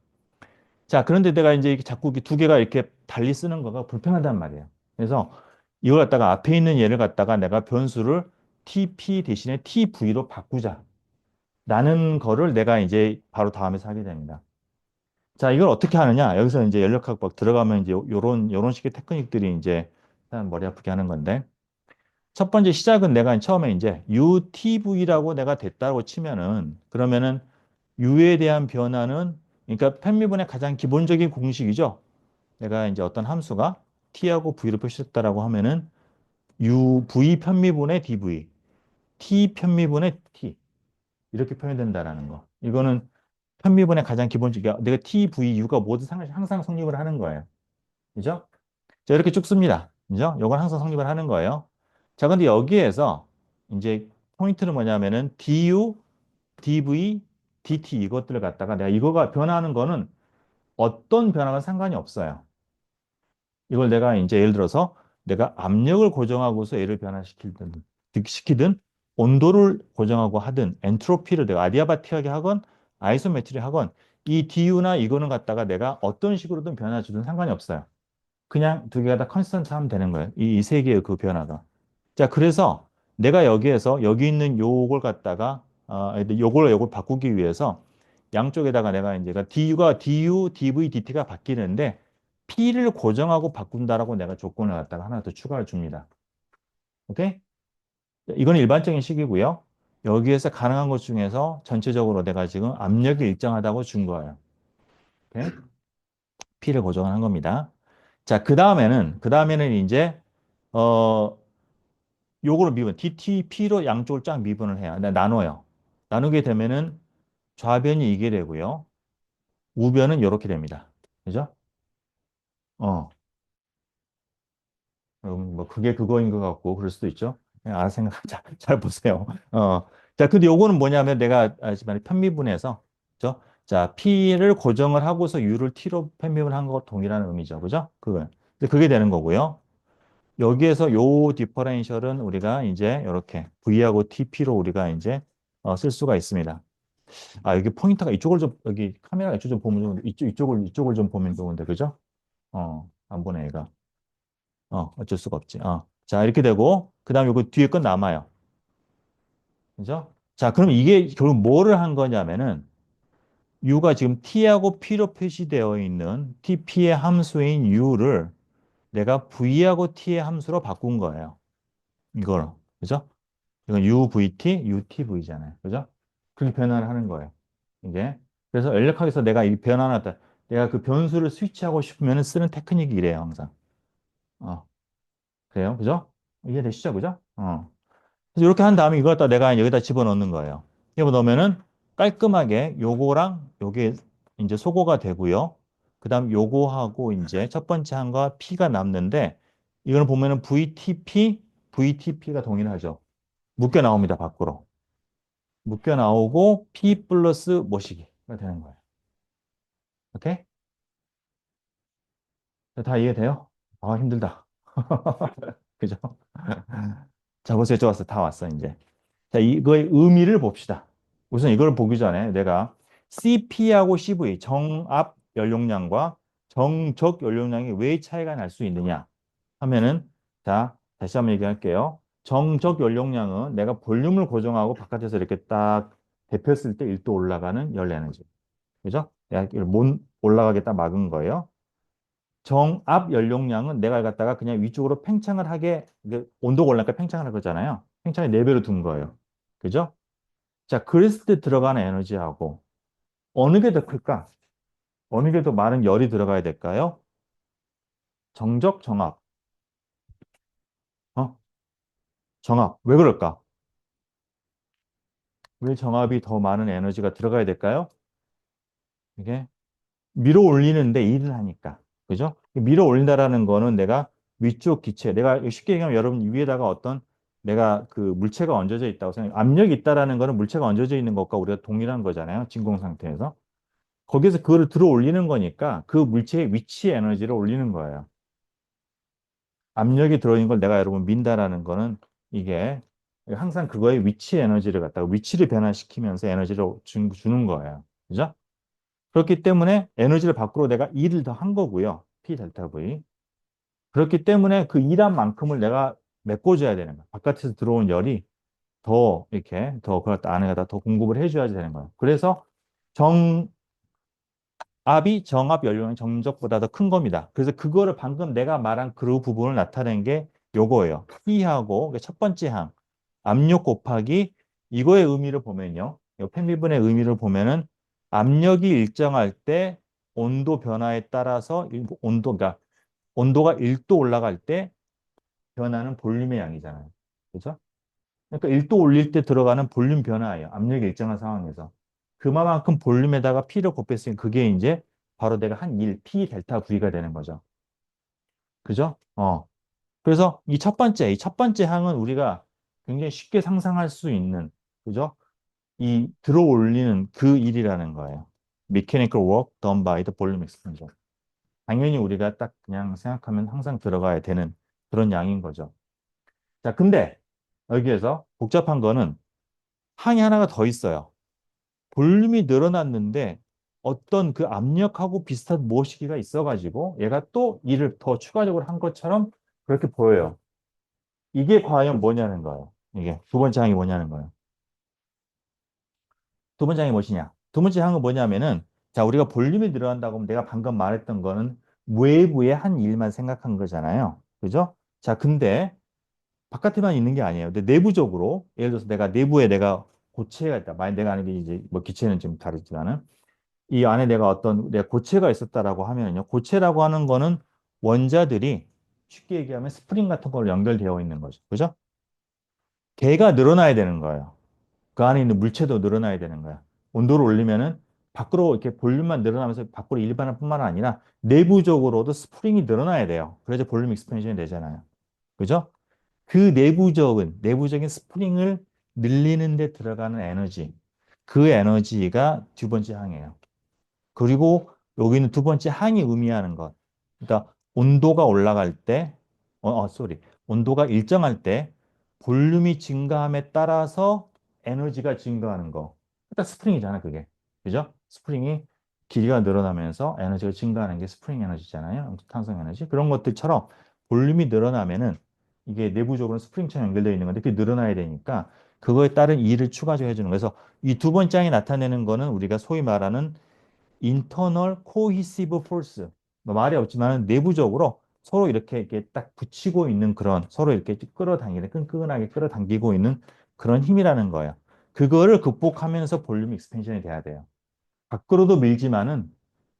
자, 그런데 내가 이제 이렇게 자꾸 두 개가 이렇게 달리 쓰는 거가 불편하단 말이에요. 그래서 이걸 갖다가 앞에 있는 얘를 갖다가 내가 변수를 TP 대신에 TV로 바꾸자. 라는 거를 내가 이제 바로 다음에서 하게 됩니다. 자, 이걸 어떻게 하느냐? 여기서 이제 연력학 막 들어가면 이제 요런 식의 테크닉들이 이제 일단 머리 아프게 하는 건데. 첫 번째 시작은 내가 처음에 이제 UTV라고 내가 됐다고 치면은 그러면은 U에 대한 변화는 그러니까 편미분의 가장 기본적인 공식이죠. 내가 이제 어떤 함수가 t하고 v로 표시했다라고 하면은 u v 편미분의 dv, t 편미분의 t 이렇게 표현된다라는 거. 이거는 편미분의 가장 기본적이야. 내가 t, v, u가 모두 항상 성립을 하는 거예요. 그죠? 자, 이렇게 쭉 씁니다. 그죠? 이건 항상 성립을 하는 거예요. 자, 근데 여기에서 이제 포인트는 뭐냐면은 du, dv, dt 이것들을 갖다가 내가 이거가 변화하는 거는 어떤 변화가 상관이 없어요. 이걸 내가 이제 예를 들어서 내가 압력을 고정하고서 얘를 시키든 온도를 고정하고 하든 엔트로피를 내가 아디아바티하게 하건 아이소메트리 하건 이 DU나 이거는 갖다가 내가 어떤 식으로든 변화 주든 상관이 없어요. 그냥 두 개가 다 컨스턴트 하면 되는 거예요. 이 세 개의 그 변화가. 자, 그래서 내가 여기에서 여기 있는 요걸 갖다가 요걸 바꾸기 위해서 양쪽에다가 내가 이제 DU가 DU, DV, DT가 바뀌는데 P를 고정하고 바꾼다라고 내가 조건을 갖다가 하나 더 추가를 줍니다. 오케이? 이건 일반적인 식이고요. 여기에서 가능한 것 중에서 전체적으로 내가 지금 압력이 일정하다고 준 거예요. 오케이? P를 고정한 겁니다. 자, 그 다음에는 이제 어 요거를 미분 DTP로 양쪽을 쫙 미분을 해요. 나눠요. 나누게 되면은 좌변이 이게 되고요. 우변은 이렇게 됩니다. 그죠? 어. 뭐 그게 그거인 것 같고 그럴 수도 있죠. 그냥 알아서 생각 잘 보세요. 자, 근데 요거는 뭐냐면 내가 알지만 편미분해서 그죠? 자, P를 고정을 하고서 U를 T로 편미분한 것 동일한 의미죠. 그죠? 근데 그게 되는 거고요. 여기에서 요 디퍼렌셜은 우리가 이제 이렇게 V하고 TP로 우리가 이제 쓸 수가 있습니다. 아, 여기 포인터가 이쪽을 좀 여기 카메라 이쪽 좀 보면 좋은데 이쪽을 좀 보면 좋은데 그죠? 안 보네 얘가. 어쩔 수가 없지. 자, 이렇게 되고, 그 다음에 요거 뒤에 건 남아요. 그죠? 자, 그럼 이게 결국 뭐를 한 거냐면은, U가 지금 T하고 P로 표시되어 있는 TP의 함수인 U를 내가 V하고 T의 함수로 바꾼 거예요. 이거로. 그죠? 이건 UVT, UTV잖아요. 그죠? 그렇게 변환을 하는 거예요. 이게. 그래서 연력학에서 내가 이 변환하다, 내가 그 변수를 스위치하고 싶으면 쓰는 테크닉이 이래요, 항상. 어, 그래요. 그죠? 이해되시죠? 그죠? 그래서 이렇게 한 다음에 이걸 갖다 내가 여기다 집어넣는 거예요. 집어 넣으면은 깔끔하게 요거랑 요게 이제 소거가 되고요. 그 다음 요거하고 이제 첫 번째 한과 P가 남는데 이거는 보면은 VTP, VTP가 동일하죠. 묶여 나옵니다, 밖으로. 묶여 나오고 P 플러스 모시기가 되는 거예요. 오케이? 다 이해돼요? 아, 힘들다. 그죠? 자, 벌써 이쪽 왔어. 다 왔어, 이제. 자, 이거의 의미를 봅시다. 우선 이걸 보기 전에 내가 CP하고 CV, 정압 연용량과 정적 연용량이 왜 차이가 날 수 있느냐 하면은, 자, 다시 한번 얘기할게요. 정적 연용량은 내가 볼륨을 고정하고 바깥에서 이렇게 딱 데폈을 때 1도 올라가는 열 에너지. 그죠? 내가 이걸 못 올라가게 딱 막은 거예요. 정압 연용량은 내가 갖다가 그냥 위쪽으로 팽창을 하게, 온도가 올라니까 팽창을 할 거잖아요. 팽창을 4배로 둔 거예요. 그죠? 자, 그랬을 때 들어가는 에너지하고 어느 게 더 클까? 어느 게 더 많은 열이 들어가야 될까요? 정적, 정압. 어? 정압. 왜 그럴까? 왜 정압이 더 많은 에너지가 들어가야 될까요? 이게 밀어 올리는데 일을 하니까. 그죠? 밀어 올린다라는 거는 내가 위쪽 기체, 내가 쉽게 얘기하면 여러분 위에다가 어떤 내가 그 물체가 얹어져 있다고 생각해요. 압력이 있다라는 거는 물체가 얹어져 있는 것과 우리가 동일한 거잖아요. 진공 상태에서. 거기서 그거를 들어 올리는 거니까 그 물체의 위치 에너지를 올리는 거예요. 압력이 들어있는 걸 내가 여러분 민다라는 거는 이게 항상 그거의 위치 에너지를 갖다가 위치를 변화시키면서 에너지를 주는 거예요. 그죠? 그렇기 때문에 에너지를 밖으로 내가 일을 더 한 거고요. P 델타 V. 그렇기 때문에 그 일한 만큼을 내가 메꿔줘야 되는 거야. 바깥에서 들어온 열이 더 이렇게 더 그 안에다 더 공급을 해줘야지 되는 거예요. 그래서 정압이 정압 연료는 정적보다 더 큰 겁니다. 그래서 그거를 방금 내가 말한 그 부분을 나타낸 게 요거예요. P하고 첫 번째 항 압력 곱하기 이거의 의미를 보면요. 이 펜미분의 의미를 보면은 압력이 일정할 때 온도 변화에 따라서 온도가 온도가 1도 올라갈 때 변하는 볼륨의 양이잖아요. 그죠? 그러니까 1도 올릴 때 들어가는 볼륨 변화예요. 압력이 일정한 상황에서. 그만큼 볼륨에다가 P를 곱했으니 그게 이제 바로 내가 한 일, P 델타 V가 되는 거죠. 그죠? 그래서 이 첫 번째 항은 우리가 굉장히 쉽게 상상할 수 있는, 그죠? 이 들어 올리는 그 일이라는 거예요. Mechanical work done by the volume expansion. 당연히 우리가 딱 그냥 생각하면 항상 들어가야 되는 그런 양인 거죠. 자, 근데 여기에서 복잡한 거는 항이 하나가 더 있어요. 볼륨이 늘어났는데 어떤 그 압력하고 비슷한 모시기가 있어가지고 얘가 또 일을 더 추가적으로 한 것처럼 그렇게 보여요. 이게 과연 뭐냐는 거예요. 이게 두 번째 항이 뭐냐는 거예요. 두 번째 항이 무엇이냐? 두 번째 항은 뭐냐면은 자, 우리가 볼륨이 늘어난다고 하면 내가 방금 말했던 거는 외부의 한 일만 생각한 거잖아요. 그죠? 자, 근데 바깥에만 있는 게 아니에요. 근데 내부적으로 예를 들어서 내가 내부에 내가 고체가 있다. 만약 내가 아는 게 이제 뭐 기체는 좀 다르지만은 이 안에 내가 어떤 내가 고체가 있었다라고 하면요. 고체라고 하는 거는 원자들이 쉽게 얘기하면 스프링 같은 걸로 연결되어 있는 거죠. 그죠? 걔가 늘어나야 되는 거예요. 그 안에 있는 물체도 늘어나야 되는 거야. 온도를 올리면은 밖으로 이렇게 볼륨만 늘어나면서 밖으로 일반화 뿐만 아니라 내부적으로도 스프링이 늘어나야 돼요. 그래서 볼륨 익스펜션이 되잖아요. 그죠? 그 내부적인 스프링을 늘리는 데 들어가는 에너지. 그 에너지가 두 번째 항이에요. 그리고 여기는 두 번째 항이 의미하는 것. 그러니까 온도가 올라갈 때, 쏘리. 온도가 일정할 때 볼륨이 증가함에 따라서 에너지가 증가하는 거. 일단 스프링이잖아, 그게. 그죠? 스프링이 길이가 늘어나면서 에너지가 증가하는 게 스프링 에너지잖아요. 탄성 에너지. 그런 것들처럼 볼륨이 늘어나면은 이게 내부적으로 스프링처럼 연결되어 있는 건데 그게 늘어나야 되니까 그거에 따른 일을 추가적으로 해주는 거예요. 그래서 이 두 번째 항이 나타내는 거는 우리가 소위 말하는 internal cohesive force. 뭐 말이 없지만 내부적으로 서로 이렇게 딱 붙이고 있는 그런 서로 이렇게 끌어당기는 끈끈하게 끌어당기고 있는 그런 힘이라는 거예요. 그거를 극복하면서 볼륨 익스펜션이 돼야 돼요. 밖으로도 밀지만은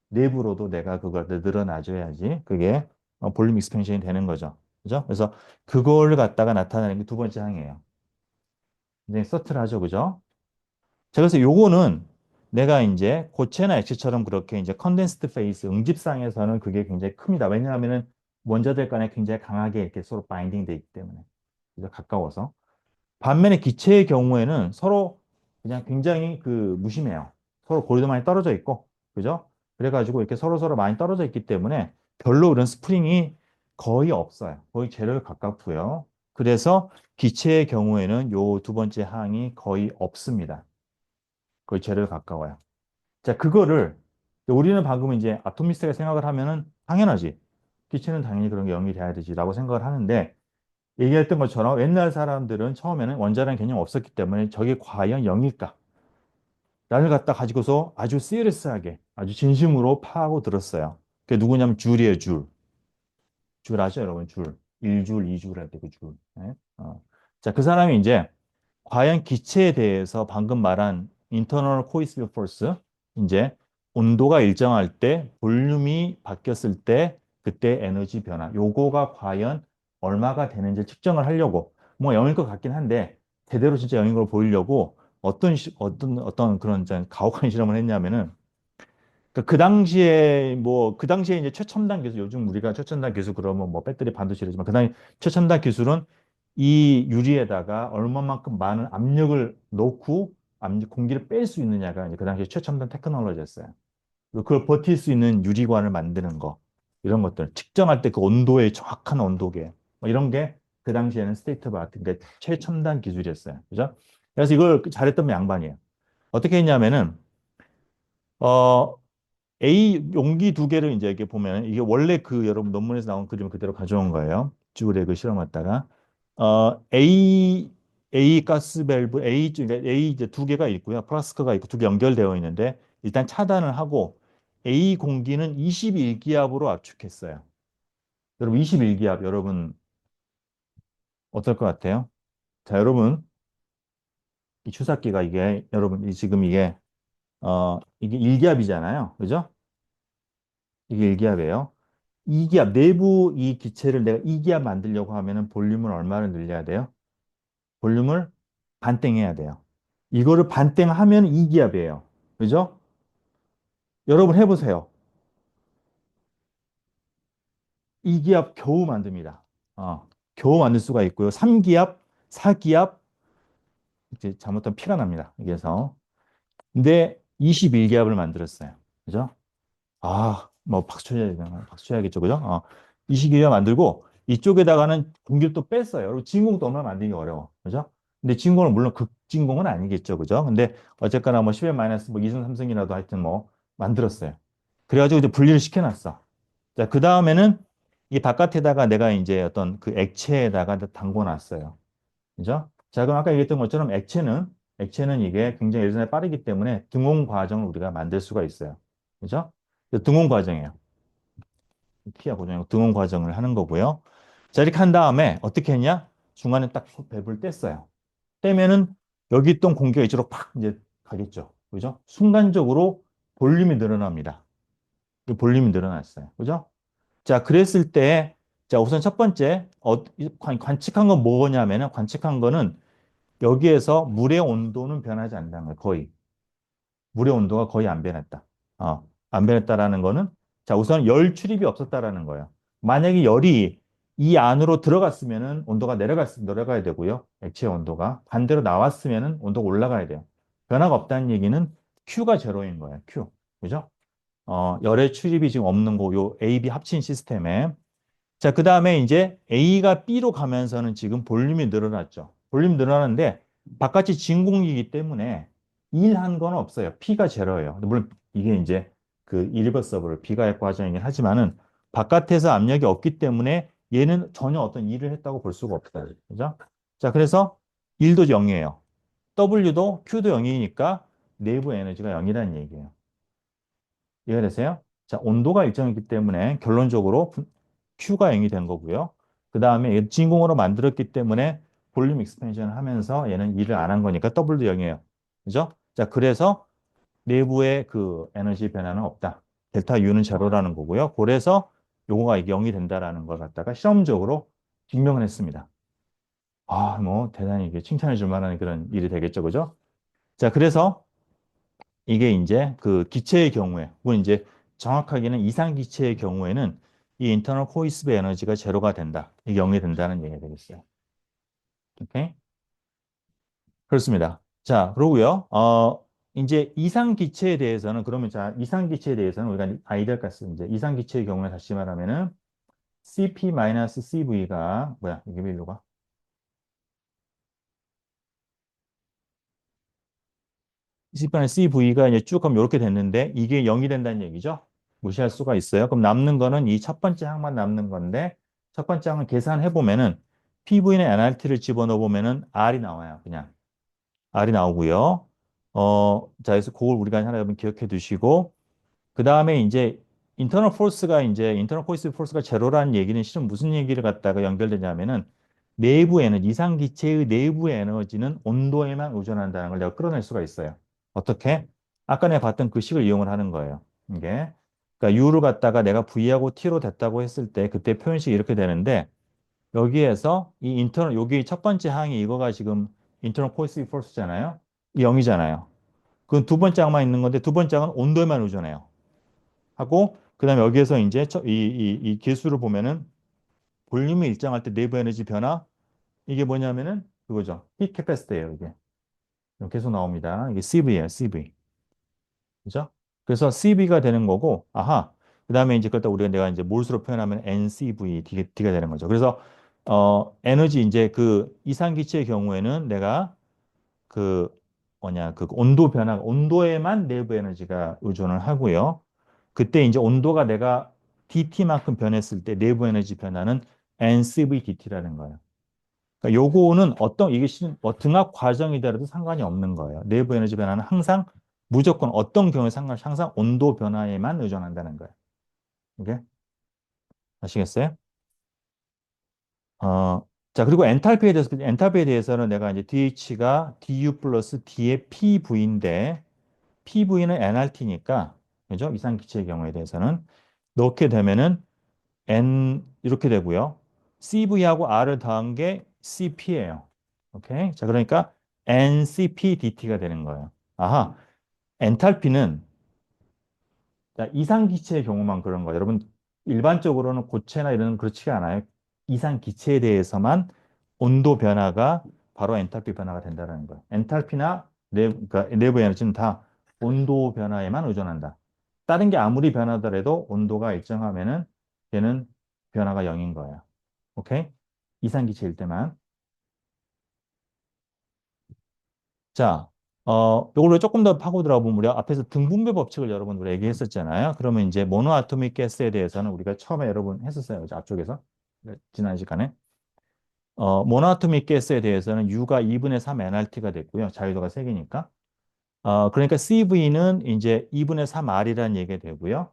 내부로도 내가 그걸 늘어나줘야지 그게 볼륨 익스펜션이 되는 거죠. 그죠? 그래서 그걸 갖다가 나타내는 게 두 번째 항이에요. 굉장히 서틀하죠, 그죠? 자, 그래서 요거는 내가 이제 고체나 액체처럼 그렇게 이제 컨덴스드 페이스 응집상에서는 그게 굉장히 큽니다. 왜냐하면은 원자들 간에 굉장히 강하게 이렇게 서로 바인딩 돼 있기 때문에. 그래서 가까워서. 반면에 기체의 경우에는 서로 그냥 굉장히 그 무심해요. 서로 거리도 많이 떨어져 있고, 그죠? 그래가지고 이렇게 서로 많이 떨어져 있기 때문에 별로 그런 스프링이 거의 없어요. 거의 제로에 가깝고요. 그래서 기체의 경우에는 요 두 번째 항이 거의 없습니다. 거의 제로에 가까워요. 자, 그거를 우리는 방금 이제 아토미스트가 생각을 하면은 당연하지. 기체는 당연히 그런 게 0이 돼야 되지라고 생각을 하는데 얘기했던 것처럼 옛날 사람들은 처음에는 원자라는 개념 없었기 때문에 저게 과연 0일까? 라를 갖다 가지고서 아주 시리어스하게 아주 진심으로 파하고 들었어요. 그게 누구냐면 줄이에요, 줄. 줄 아죠, 여러분? 줄. 1줄, 2줄 할 때 그 줄. 네? 자, 그 사람이 이제 과연 기체에 대해서 방금 말한 internal cohesive force, 이제 온도가 일정할 때, 볼륨이 바뀌었을 때, 그때 에너지 변화, 요거가 과연 얼마가 되는지 측정을 하려고, 뭐 0일 것 같긴 한데, 제대로 진짜 0인 걸 보이려고 어떤 그런 가혹한 실험을 했냐면은, 그 당시에 그 당시에 이제 최첨단 기술, 요즘 우리가 최첨단 기술 그러면 뭐 배터리 반도체이지만 그 당시 최첨단 기술은 이 유리에다가 얼마만큼 많은 압력을 넣고 공기를 뺄 수 있느냐가 이제 그 당시에 최첨단 테크놀로지였어요. 그리고 그걸 버틸 수 있는 유리관을 만드는 거, 이런 것들 측정할 때 그 온도의 정확한 온도계, 뭐 이런 게 그 당시에는 스테이트 오브 아트, 그러니까 최첨단 기술이었어요. 그죠? 그래서 이걸 잘했던 양반이에요. 어떻게 했냐면은 어 A 용기 두 개를 이제 이렇게 보면 이게 원래 그 여러분 논문에서 나온 그림을 그대로 가져온 거예요. 쭈그레 그 실험 갖다가 A 가스 밸브 그러니까 A 이제 두 개가 있고요. 플라스크가 있고 두 개 연결되어 있는데 일단 차단을 하고 A 공기는 21기압으로 압축했어요. 여러분 21기압 여러분 어떨 것 같아요? 자, 여러분 이 추삭기가 이게 여러분 지금 이게 1기압이잖아요. 그죠? 이게 1기압이에요. 2기압, 내부 이 기체를 내가 2기압 만들려고 하면은 볼륨을 얼마를 늘려야 돼요? 볼륨을 반땡해야 돼요. 이거를 반땡하면 2기압이에요. 그죠? 여러분 해보세요. 2기압 겨우 만듭니다. 겨우 만들 수가 있고요. 3기압, 4기압, 이제 잘못하면 피가 납니다. 여기에서. 근데 21기압을 만들었어요. 그죠? 뭐 박수 쳐야 되나? 박수 쳐야겠죠. 그죠? 이 시기에 만들고 이쪽에다가는 공기를 또 뺐어요. 그리고 진공도 얼마나 만들기 어려워. 그죠? 근데 진공은 물론 극진공은 아니겠죠. 그죠? 근데 어쨌거나 뭐 10의 마이너스 뭐 2승, 3승이라도 하여튼 뭐 만들었어요. 그래가지고 이제 분리를 시켜놨어. 자, 그 다음에는 이 바깥에다가 내가 이제 어떤 그 액체에다가 담궈놨어요. 그죠? 자, 그럼 아까 얘기했던 것처럼 액체는 이게 굉장히 예전에 빠르기 때문에 등온 과정을 우리가 만들 수가 있어요. 그죠? 등온 과정이에요. 피하 고정이고 등온 과정을 하는 거고요. 자, 이렇게 한 다음에 어떻게 했냐? 중간에 딱 밸브를 뗐어요. 떼면은 여기 있던 공기가 이쪽으로 팍 이제 가겠죠. 그죠? 순간적으로 볼륨이 늘어납니다. 이 볼륨이 늘어났어요. 그죠? 자, 그랬을 때, 자, 우선 첫 번째, 관측한 건 뭐냐면은, 관측한 거는 여기에서 물의 온도는 변하지 않는다는 거예요. 거의. 물의 온도가 거의 안 변했다. 안 변했다라는 거는 자, 우선 열 출입이 없었다라는 거예요. 만약에 열이 이 안으로 들어갔으면은 온도가 내려가야 되고요. 액체 온도가 반대로 나왔으면은 온도가 올라가야 돼요. 변화가 없다는 얘기는 Q가 제로인 거예요. Q. 그죠? 열의 출입이 지금 없는 거, 요 A, B 합친 시스템에 자, 그 다음에 이제 A가 B로 가면서는 지금 볼륨이 늘어났죠. 볼륨 늘어나는데 바깥이 진공이기 때문에 일한 건 없어요. P가 제로예요. 근데 물론 이게 이제 그 일버서블 비가역 과정이긴 하지만은 바깥에서 압력이 없기 때문에 얘는 전혀 어떤 일을 했다고 볼 수가 없다. 그죠? 자, 그래서 1도 0이에요. W도 Q도 0이니까 내부 에너지가 0이라는 얘기예요. 이해가 되세요? 자, 온도가 일정이기 때문에 결론적으로 Q가 0이 된 거고요. 그 다음에 진공으로 만들었기 때문에 볼륨 익스펜션을 하면서 얘는 일을 안 한 거니까 W도 0이에요. 그죠? 자, 그래서 내부의 그 에너지 변화는 없다. 델타 U는 제로라는 거고요. 그래서 요거가 이게 0이 된다라는 걸 갖다가 실험적으로 증명을 했습니다. 뭐 대단히 이게 칭찬해 줄 만한 그런 일이 되겠죠. 그죠? 자, 그래서 이게 이제 그 기체의 경우에, 혹은 이제 정확하게는 이상 기체의 경우에는 이 인터널 코이스브 에너지가 제로가 된다. 이게 0이 된다는 얘기가 되겠어요. 오케이? 그렇습니다. 자, 그러고요. 이제 이상 기체에 대해서는 그러면 자, 이상 기체에 대해서는 우리가 아이디어 가스 이제 이상 기체의 경우에 다시 말하면은 CP-CV가 뭐야? 이게 밀로가 CPCV가 이제 쭉 하면 이렇게 됐는데 이게 0이 된다는 얘기죠. 무시할 수가 있어요. 그럼 남는 거는 이 첫 번째 항만 남는 건데 첫 번째 항을 계산해 보면은 PV는 NRT를 집어넣어 보면은 R이 나와요. 그냥 R이 나오고요. 자, 그래서 그걸 우리가 하나 여러분 기억해 두시고 그 다음에 이제 인터널 포이스 포스가 제로라는 얘기는 실은 무슨 얘기를 갖다가 연결되냐면은 내부 에너지, 이상 기체의 내부 에너지는 온도에만 의존한다는 걸 내가 끌어낼 수가 있어요. 어떻게? 아까 내가 봤던 그 식을 이용을 하는 거예요. 이게. 그러니까 U를 갖다가 내가 V하고 T로 됐다고 했을 때 그때 표현식이 이렇게 되는데 여기에서 여기 첫 번째 항이 이거가 지금 인터널 포이스 포스잖아요. 0이잖아요. 그 두 번째 항만 있는 건데 두 번째 항은 온도에만 의존해요. 하고 그다음에 여기에서 이제 이 개수를 보면은 볼륨이 일정할 때 내부 에너지 변화 이게 뭐냐면은 그거죠. 히 캐패시티예요, 이게. 계속 나옵니다. 이게 CV예요, CV. 그죠? 그래서 CV가 되는 거고, 아하. 그다음에 이제 그렇다 우리가 내가 이제 몰수로 표현하면 NCV, D가 되는 거죠. 그래서 에너지 이제 그 이상기체의 경우에는 내가 그 뭐냐 그 온도 변화 온도에만 내부 에너지가 의존을 하고요. 그때 이제 온도가 내가 DT만큼 변했을 때 내부 에너지 변화는 NCVDT라는 거예요. 그러니까 요거는 어떤 이게 뭐 등압 과정이더라도 상관이 없는 거예요. 내부 에너지 변화는 항상 무조건 어떤 경우에 상관없이 항상 온도 변화에만 의존한다는 거예요. 이게 아시겠어요? 어, 자, 그리고 엔탈피에 대해서는 내가 이제 DH가 DU 플러스 D의 PV인데, PV는 nRT니까, 그죠? 이상기체의 경우에 대해서는. 넣게 되면은 N, 이렇게 되고요. CV하고 R을 더한 게 CP예요. 오케이? 자, 그러니까 NCPDT가 되는 거예요. 아하, 엔탈피는 자, 이상기체의 경우만 그런 거예요. 여러분, 일반적으로는 고체나 이런 그렇지가 않아요. 이상기체에 대해서만 온도 변화가 바로 엔탈피 변화가 된다는 거예요. 엔탈피나 그러니까 내부 에너지는 다 온도 변화에만 의존한다. 다른 게 아무리 변하더라도 온도가 일정하면은 걔는 변화가 0인 거예요. 오케이? 이상기체일 때만. 자, 요걸로 조금 더 파고 들어가 보면 우리 앞에서 등분배 법칙을 여러분 우리 얘기했었잖아요. 그러면 이제 모노아토믹 가스에 대해서는 우리가 처음에 여러분 했었어요. 그죠? 앞쪽에서. 네, 지난 시간에. 모노아토믹 가스에 대해서는 U가 2분의 3 nRT가 됐고요. 자유도가 3개니까. 그러니까 CV는 이제 2분의 3R이라는 얘기가 되고요.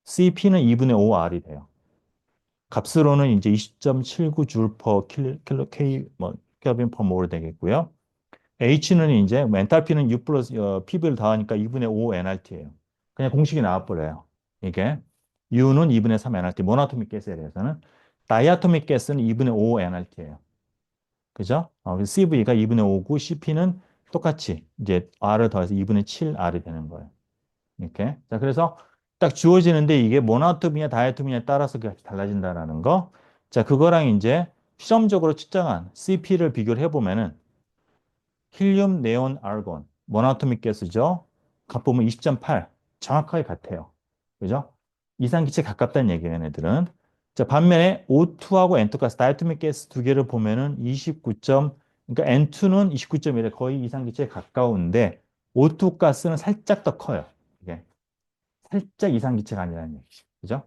CP는 2분의 5R이 돼요. 값으로는 이제 20.79 줄 per K 뭐 켈빈 per mole 되겠고요. H는 이제 엔탈피는 U 플러스 PV를 더하니까 2분의 5 nRT예요. 그냥 공식이 나와버려요. 이게 U는 2분의 3 nRT, 모노아토믹 가스에 대해서는 다이아토믹 가스는 2분의 5 nRT예요. 그죠? 그래서 CV가 2분의 5고 CP는 똑같이 이제 R을 더해서 2분의 7 R이 되는 거예요. 이렇게. 자, 그래서 딱 주어지는데 이게 모노아토미냐 다이아토미냐에 따라서 달라진다라는 거. 자, 그거랑 이제 실험적으로 측정한 CP를 비교를 해보면은 힐륨, 네온, 아르곤, 모노아토믹 가스죠. 값 보면 20.8 정확하게 같아요. 그죠? 이상기체 가깝다는 얘기예요, 얘네들은. 자, 반면에 O2하고 N2 가스, 다이아토믹 가스 두 개를 보면은 29. 그러니까 N2는 29.1에 거의 이상기체에 가까운데 O2 가스는 살짝 더 커요. 이게. 살짝 이상기체가 아니라는 얘기죠. 그죠?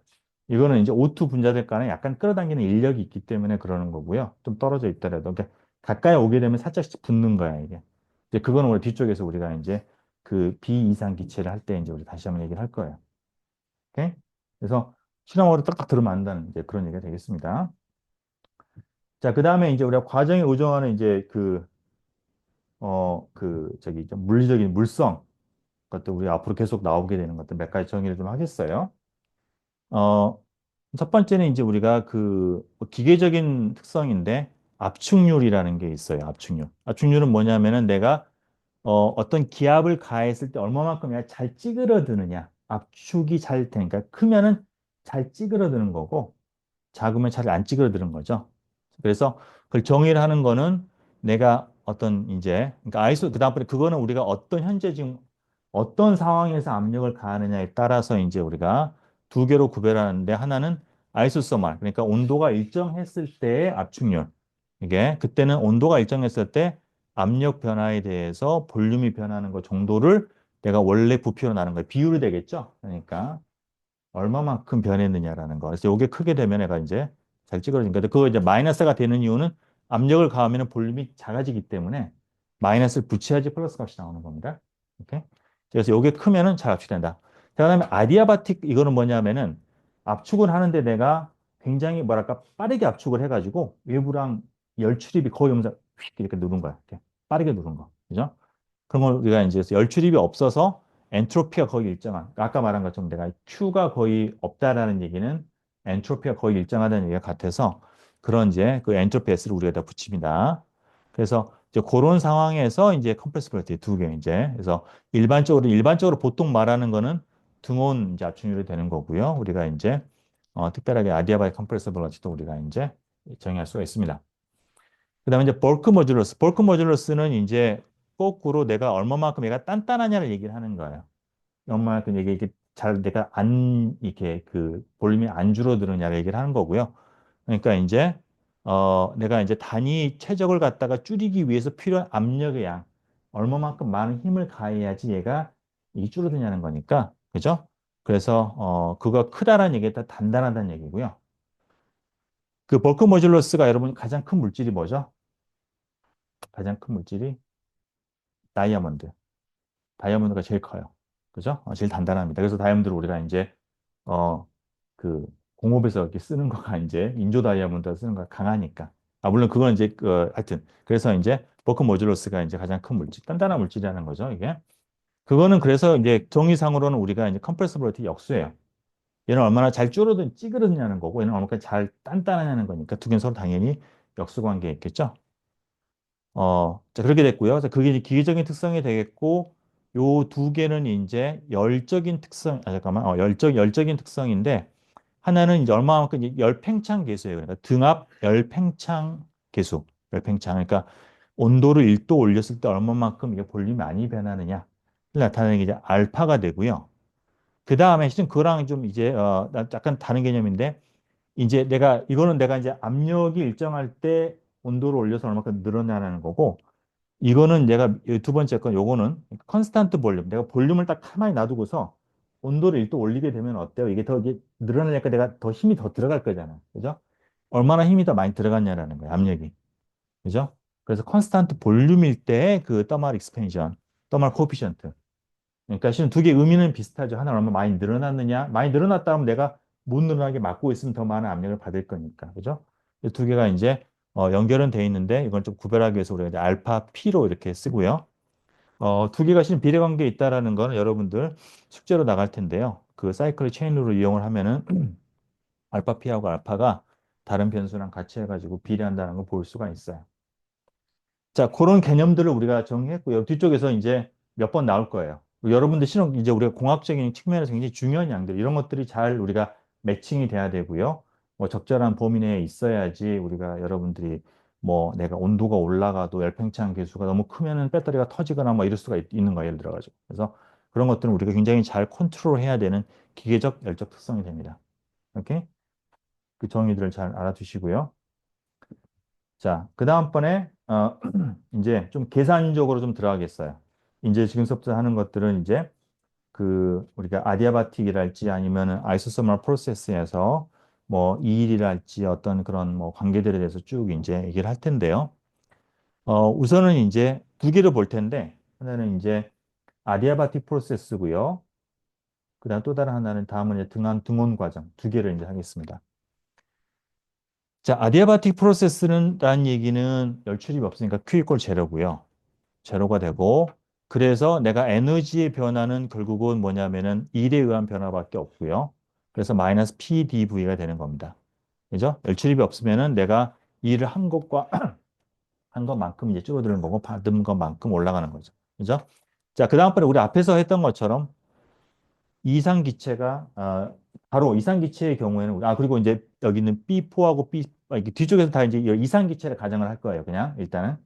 이거는 이제 O2 분자들 간에 약간 끌어당기는 인력이 있기 때문에 그러는 거고요. 좀 떨어져 있더라도. 그러니까 가까이 오게 되면 살짝씩 붙는 거야, 이게. 이제 그거는 우리 뒤쪽에서 우리가 이제 그 비이상기체를 할 때 이제 우리 다시 한번 얘기를 할 거예요. 오케이? 그래서 실험으로 딱딱 들으면 안다는 이제 그런 얘기가 되겠습니다. 자, 그 다음에 이제 우리가 과정에 의존하는 이제 저기 좀 물리적인 물성 것도 우리 앞으로 계속 나오게 되는 것들 몇 가지 정의를 좀 하겠어요. 어, 첫 번째는 이제 우리가 그뭐 기계적인 특성인데 압축률이라는 게 있어요. 압축률. 압축률은 뭐냐면은 내가 어떤 기압을 가했을 때 얼마만큼 내가 잘 찌그러드느냐. 압축이 잘 되니까 크면은 잘 찌그러드는 거고 작으면 잘 안 찌그러드는 거죠. 그래서 그걸 정의를 하는 거는 내가 어떤 이제 그러니까 그다음에 그거는 우리가 어떤 현재 지금 어떤 상황에서 압력을 가하느냐에 따라서 이제 우리가 두 개로 구별하는데 하나는 아이소서말 그러니까 온도가 일정했을 때의 압축률 이게 그때는 온도가 일정했을 때 압력 변화에 대해서 볼륨이 변하는 것 정도를 내가 원래 부피로 나눈 거예요. 비율이 되겠죠. 그러니까 얼마만큼 변했느냐라는 거. 그래서 이게 크게 되면 애가 이제 잘 찌그러지니까. 그거 이제 마이너스가 되는 이유는 압력을 가하면 볼륨이 작아지기 때문에 마이너스를 붙여야지 플러스 값이 나오는 겁니다. 오케이? 그래서 이게 크면은 잘 압축된다. 자, 그다음에 아디아바틱 이거는 뭐냐면은 압축을 하는데 내가 굉장히 뭐랄까 빠르게 압축을 해가지고 외부랑 열 출입이 거의 없면서 휙 이렇게 누른 거야. 이렇게 빠르게 누른 거. 그죠? 그런 걸 우리가 이제 열 출입이 없어서 엔트로피가 거의 일정한, 그러니까 아까 말한 것처럼 내가 Q가 거의 없다라는 얘기는 엔트로피가 거의 일정하다는 얘기가 같아서 그런 이제 그 엔트로피 S를 우리가 다 붙입니다. 그래서 이제 그런 상황에서 이제 컴프레시빌리티 두 개 이제. 그래서 일반적으로 보통 말하는 거는 등온 이제 압축률이 되는 거고요. 우리가 이제 특별하게 아디아바이 컴프레시빌리티도 우리가 이제 정의할 수가 있습니다. 그다음에 이제 벌크 모듈러스는 이제 거꾸로 내가 얼마만큼 얘가 단단하냐를 얘기를 하는 거예요. 얼마만큼 이게 잘 내가 안 이렇게 그 볼륨이 안 줄어드느냐를 얘기를 하는 거고요. 그러니까 이제 내가 이제 단위 최적을 갖다가 줄이기 위해서 필요한 압력의 양 얼마만큼 많은 힘을 가해야지 얘가 이게 줄어드냐는 거니까 그죠? 그래서 그거 크다라는 얘기가 단단하다는 얘기고요. 그 벌크 모듈러스가 여러분 가장 큰 물질이 뭐죠? 가장 큰 물질이 다이아몬드. 다이아몬드가 제일 커요. 그죠? 제일 단단합니다. 그래서 다이아몬드를 우리가 이제 어, 그 공업에서 이렇게 쓰는 거가 이제 인조 다이아몬드가 쓰는 거가 강하니까. 물론 그건 이제 하여튼 그래서 이제 버크 모듈러스가 이제 가장 큰 물질, 단단한 물질이라는 거죠, 이게. 그거는 그래서 이제 정의상으로는 우리가 이제 컴프레시빌리티 역수예요. 얘는 얼마나 잘 줄어든 찌그러드냐는 거고 얘는 얼마나 잘 단단하냐는 거니까 두 개는 서로 당연히 역수 관계에 있겠죠. 자, 그렇게 됐고요. 그래서 그게 이제 기계적인 특성이 되겠고, 요 두 개는 이제 열적인 특성, 잠깐만, 열적인 특성인데, 하나는 이제 얼마만큼 이제 열팽창 계수예요. 그러니까 등압 열팽창 계수, 열팽창. 그러니까 온도를 1도 올렸을 때 얼마만큼 이게 볼륨이 많이 변하느냐. 나타내는 게 이제 알파가 되고요. 그 다음에 실은 그거랑 좀 이제, 약간 다른 개념인데, 이제 이거는 내가 이제 압력이 일정할 때 온도를 올려서 얼마큼 늘어나는 거고, 이거는 내가 두 번째 건 요거는 컨스탄트 볼륨. 내가 볼륨을 딱 가만히 놔두고서 온도를 1도 올리게 되면 어때요? 이게 더 이게 늘어나니까 내가 더 힘이 더 들어갈 거잖아. 그죠? 얼마나 힘이 더 많이 들어갔냐라는 거예요. 압력이. 그죠? 그래서 컨스탄트 볼륨일 때 그 더멀 익스펜션, 더멀 코피션트. 그러니까 실은 두 개 의미는 비슷하죠. 하나는 얼마나 많이 늘어났느냐. 많이 늘어났다 하면 내가 못 늘어나게 막고 있으면 더 많은 압력을 받을 거니까. 그죠? 이 두 개가 이제 연결은 돼 있는데 이건 좀 구별하기 위해서 우리가 이제 알파 P로 이렇게 쓰고요. 두 개가 실은 비례관계에 있다라는 거는 여러분들 숙제로 나갈 텐데요. 그 사이클 체인으로 이용을 하면은 알파 P하고 알파가 다른 변수랑 같이 해가지고 비례한다는 걸 볼 수가 있어요. 자, 그런 개념들을 우리가 정리했고요. 뒤쪽에서 이제 몇 번 나올 거예요. 여러분들 실은 이제 우리가 공학적인 측면에서 굉장히 중요한 양들, 이런 것들이 잘 우리가 매칭이 돼야 되고요. 뭐 적절한 범위 내에 있어야지 우리가 여러분들이 뭐 내가 온도가 올라가도 열팽창 계수가 너무 크면은 배터리가 터지거나 뭐 이럴 수가 있는 거예요. 예를 들어가지고. 그래서 그런 것들은 우리가 굉장히 잘 컨트롤 해야 되는 기계적 열적 특성이 됩니다. 오케이? 그 정의들을 잘 알아두시고요. 자, 그 다음번에, 이제 좀 계산적으로 좀 들어가겠어요. 이제 지금부터 하는 것들은 이제 우리가 아디아바틱이랄지 아니면은 아이소서멀 프로세스에서 뭐 이일이랄지 어떤 그런 뭐 관계들에 대해서 쭉 이제 얘기를 할 텐데요. 우선은 이제 두 개를 볼 텐데, 하나는 이제 아디아바틱 프로세스고요. 그 다음 또 다른 하나는 다음은 이제 등온 과정 두 개를 이제 하겠습니다. 자, 아디아바틱 프로세스는 라는 얘기는 열출입이 없으니까 Q 이퀄 제로고요. 제로가 되고 그래서 내가 에너지의 변화는 결국은 뭐냐면은 1에 의한 변화밖에 없고요. 그래서 마이너스 PdV가 되는 겁니다. 그죠? 열출입이 없으면은 내가 일을 한 것과 한 것만큼 이제 줄어드는 거고 받은 것만큼 올라가는 거죠. 그죠? 자, 그 다음번에 우리 앞에서 했던 것처럼 이상기체가 바로 이상기체의 경우에는 그리고 이제 여기는 B4하고 이렇게 뒤쪽에서 다 이제 이상기체를 가정을 할 거예요. 그냥 일단은